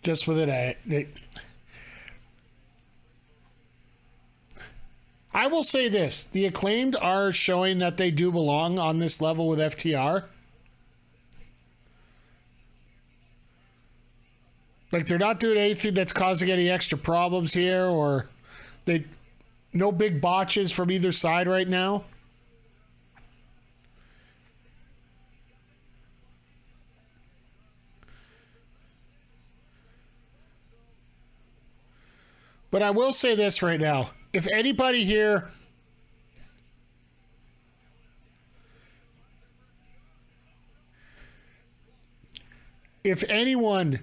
Just with it, I will say this. The Acclaimed are showing that they do belong on this level with FTR. Like, they're not doing anything that's causing any extra problems here, or no big botches from either side right now. But I will say this right now. If anybody here... If anyone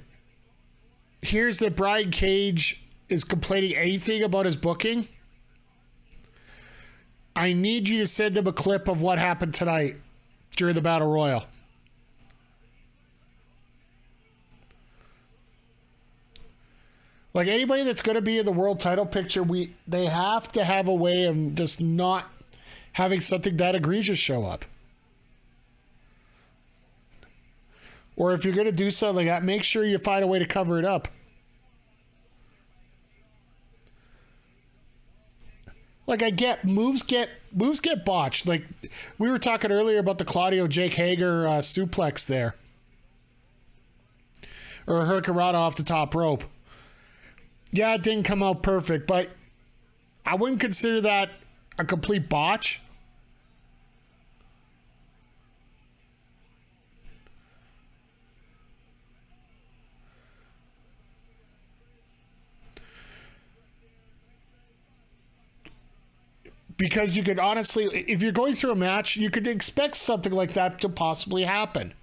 hears that Brian Cage is complaining anything about his booking, I need you to send him a clip of what happened tonight during the Battle Royal. Like, anybody that's going to be in the world title picture, they have to have a way of just not having something that egregious show up. Or if you're going to do something like that, make sure you find a way to cover it up. Like, I get moves get botched. Like, we were talking earlier about the Claudio Jake Hager suplex there, or a hurricanrana off the top rope. Yeah, it didn't come out perfect, but I wouldn't consider that a complete botch. Because you could honestly, if you're going through a match, you could expect something like that to possibly happen.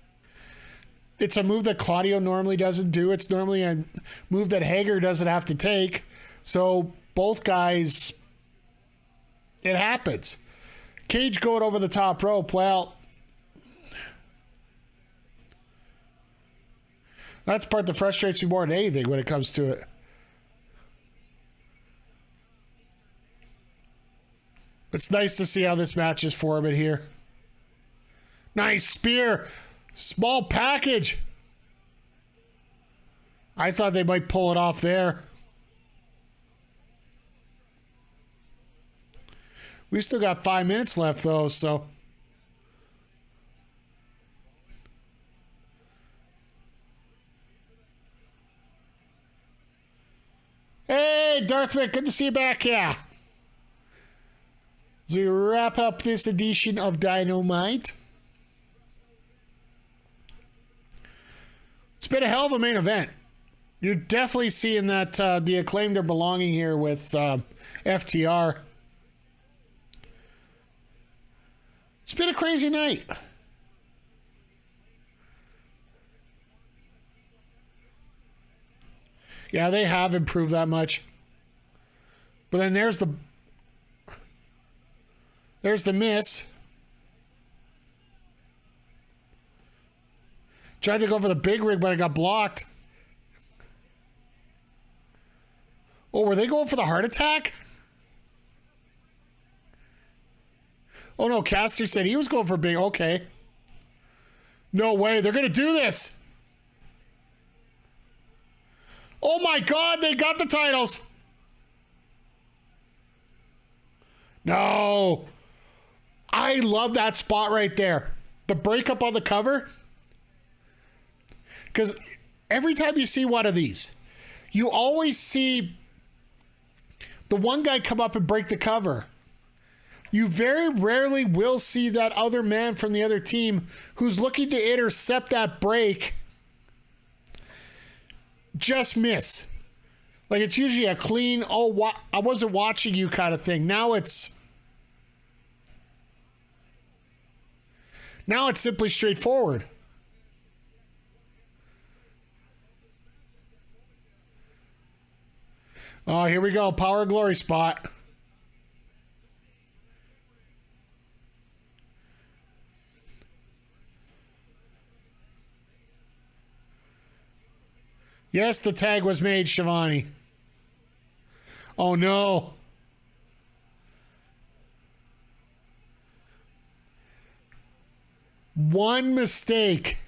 It's a move that Claudio normally doesn't do. It's normally a move that Hager doesn't have to take. So both guys, it happens. Cage going over the top rope. Well, that's the part that frustrates me more than anything when it comes to it. It's nice to see how this match is forming here. Nice spear. Small package. I thought they might pull it off there. We still got 5 minutes left, though, so... Hey, Darthwick, good to see you back, yeah. As we wrap up this edition of Dynamite... It's been a hell of a main event. You're definitely seeing that the Acclaimed are belonging here with FTR. It's been a crazy night. Yeah, they have improved that much. But then there's the miss. Tried to go for the big rig, but it got blocked. Oh, were they going for the heart attack? Oh no, Caster said he was going for big. Okay. No way. They're going to do this. Oh my God, they got the titles. No. I love that spot right there. The breakup on the cover. Because every time you see one of these, you always see the one guy come up and break the cover. You very rarely will see that other man from the other team who's looking to intercept that break just miss. Like, it's usually a clean, oh, I wasn't watching you kind of thing. Now it's simply straightforward. Oh, here we go. Power of Glory spot. Yes, the tag was made, Shivani. Oh, no. One mistake.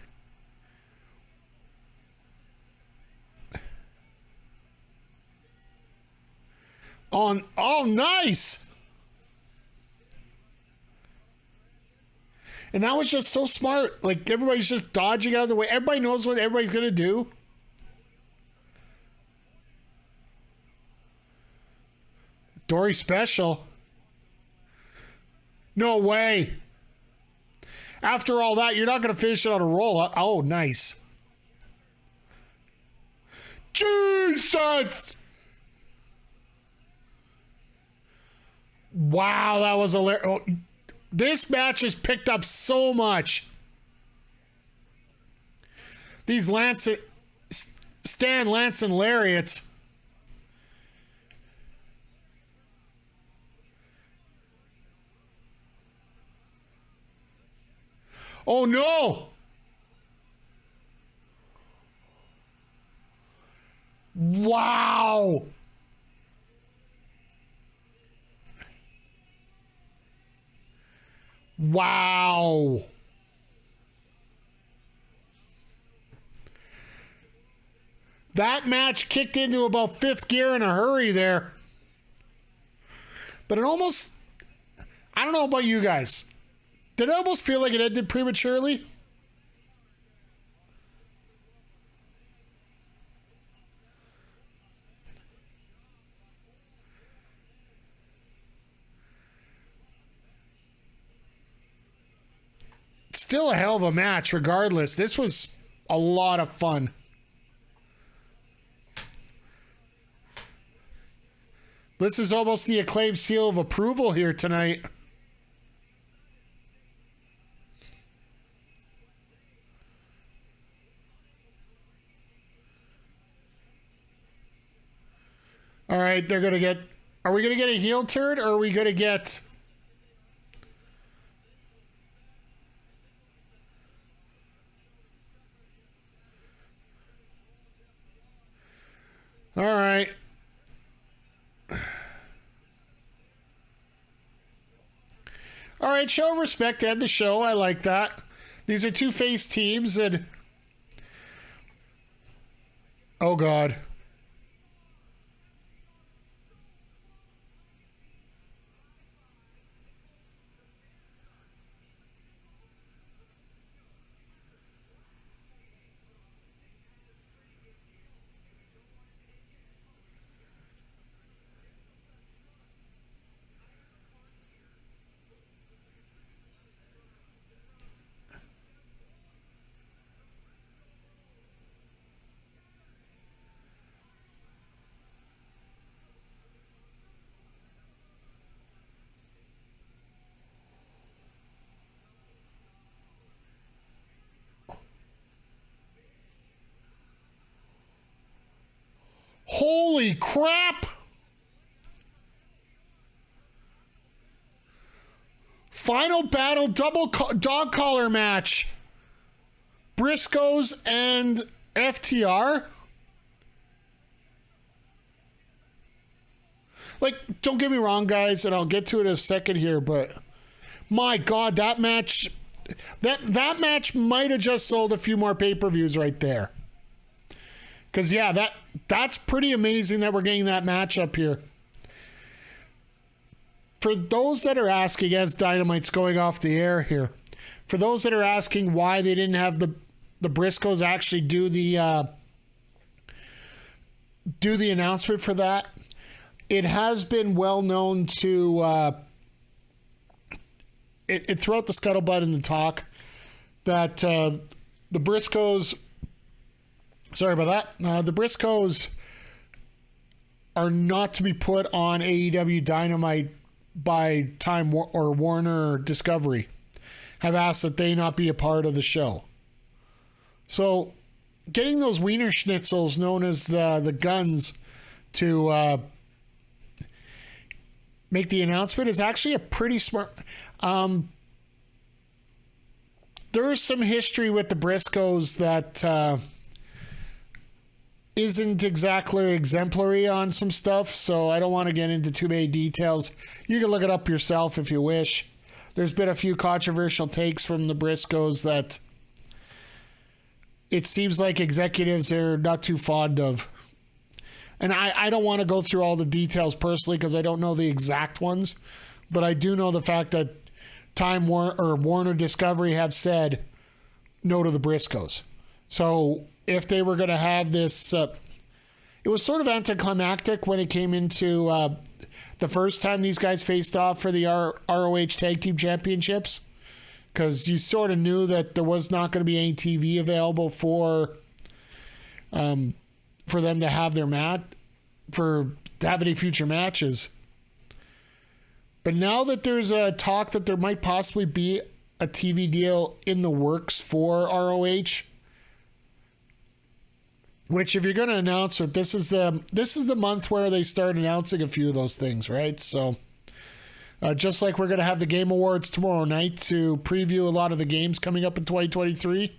Oh, nice. And that was just so smart. Like, everybody's just dodging out of the way. Everybody knows what everybody's going to do. Dory special. No way. After all that, you're not going to finish it on a roll. Oh, nice. Jesus! Wow, that was hilarious. Oh, this match has picked up so much. These Stan Lance and lariats. Oh no! Wow! Wow! That match kicked into about fifth gear in a hurry there. But it almost... I don't know about you guys. Did it almost feel like it ended prematurely? Still a hell of a match regardless. This was a lot of fun. This is almost the Acclaimed seal of approval here tonight. All right, they're going to get... Are we going to get a heel turn, or are we going to get... All right. All right, show of respect to end the show. I like that. These are two face teams, and... Oh, God. Holy crap! Final battle dog collar match. Briscoes and FTR. Like, don't get me wrong, guys, and I'll get to it in a second here, but My God, that match might have just sold a few more pay-per-views right there. Because, yeah, that's pretty amazing that we're getting that match up here. For those that are asking, as Dynamite's going off the air here, for those that are asking why they didn't have the Briscoes actually do the announcement for that, it has been well known to it throughout the scuttlebutt and the talk that the Briscoes, sorry about that, the Briscoes are not to be put on AEW Dynamite by Time or Warner or Discovery. Have asked that they not be a part of the show. So getting those Wiener Schnitzels known as the Guns to make the announcement is actually a pretty smart. There is some history with the Briscoes that isn't exactly exemplary on some stuff, so I don't want to get into too many details. You can look it up yourself if you wish. There's been a few controversial takes from the Briscoes that it seems like executives are not too fond of. And I don't want to go through all the details personally because I don't know the exact ones, but I do know the fact that Time Warner Discovery have said no to the Briscoes. So if they were going to have this, it was sort of anticlimactic when it came into the first time these guys faced off for the ROH Tag Team Championships, because you sort of knew that there was not going to be any TV available for them to have their to have any future matches. But now that there's a talk that there might possibly be a TV deal in the works for ROH, which if you're going to announce it, this is the month where they start announcing a few of those things, right? So just like we're going to have the Game Awards tomorrow night to preview a lot of the games coming up in 2023,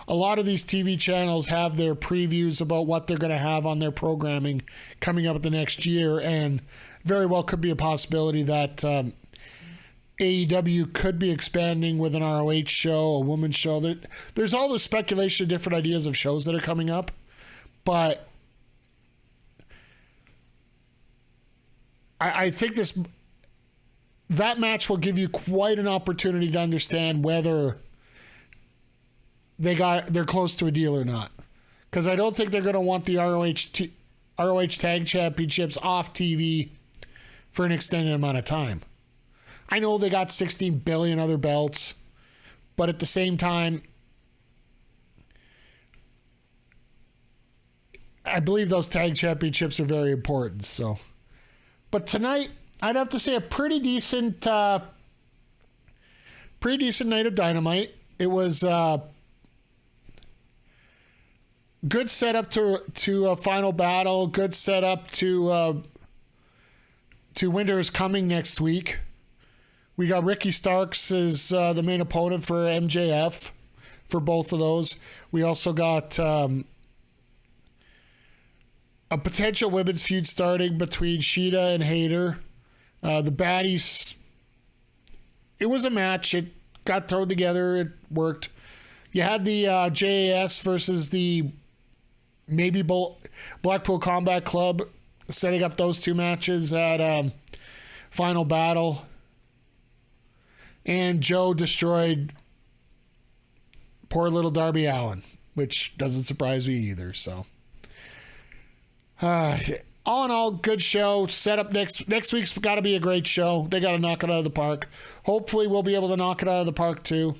a lot of these TV channels have their previews about what they're going to have on their programming coming up the next year, and very well could be a possibility that AEW could be expanding with an ROH show, a women's show. There's all this speculation of different ideas of shows that are coming up, but I think that match will give you quite an opportunity to understand whether they're close to a deal or not. Because I don't think they're going to want the ROH Tag Championships off TV for an extended amount of time. I know they got 16 billion other belts, but at the same time, I believe those tag championships are very important. So, but tonight, I'd have to say a pretty decent night of Dynamite. It was good setup to a final battle. Good setup to Winter is Coming next week. We got Ricky Starks as the main opponent for MJF for both of those. We also got a potential women's feud starting between Sheeta and Hager. The baddies, it was a match. It got thrown together. It worked. You had the JAS versus the maybe Blackpool Combat Club setting up those two matches at Final Battle. And Joe destroyed poor little Darby Allin, which doesn't surprise me either. So, all in all, good show. Set up next week's got to be a great show. They got to knock it out of the park. Hopefully, we'll be able to knock it out of the park too.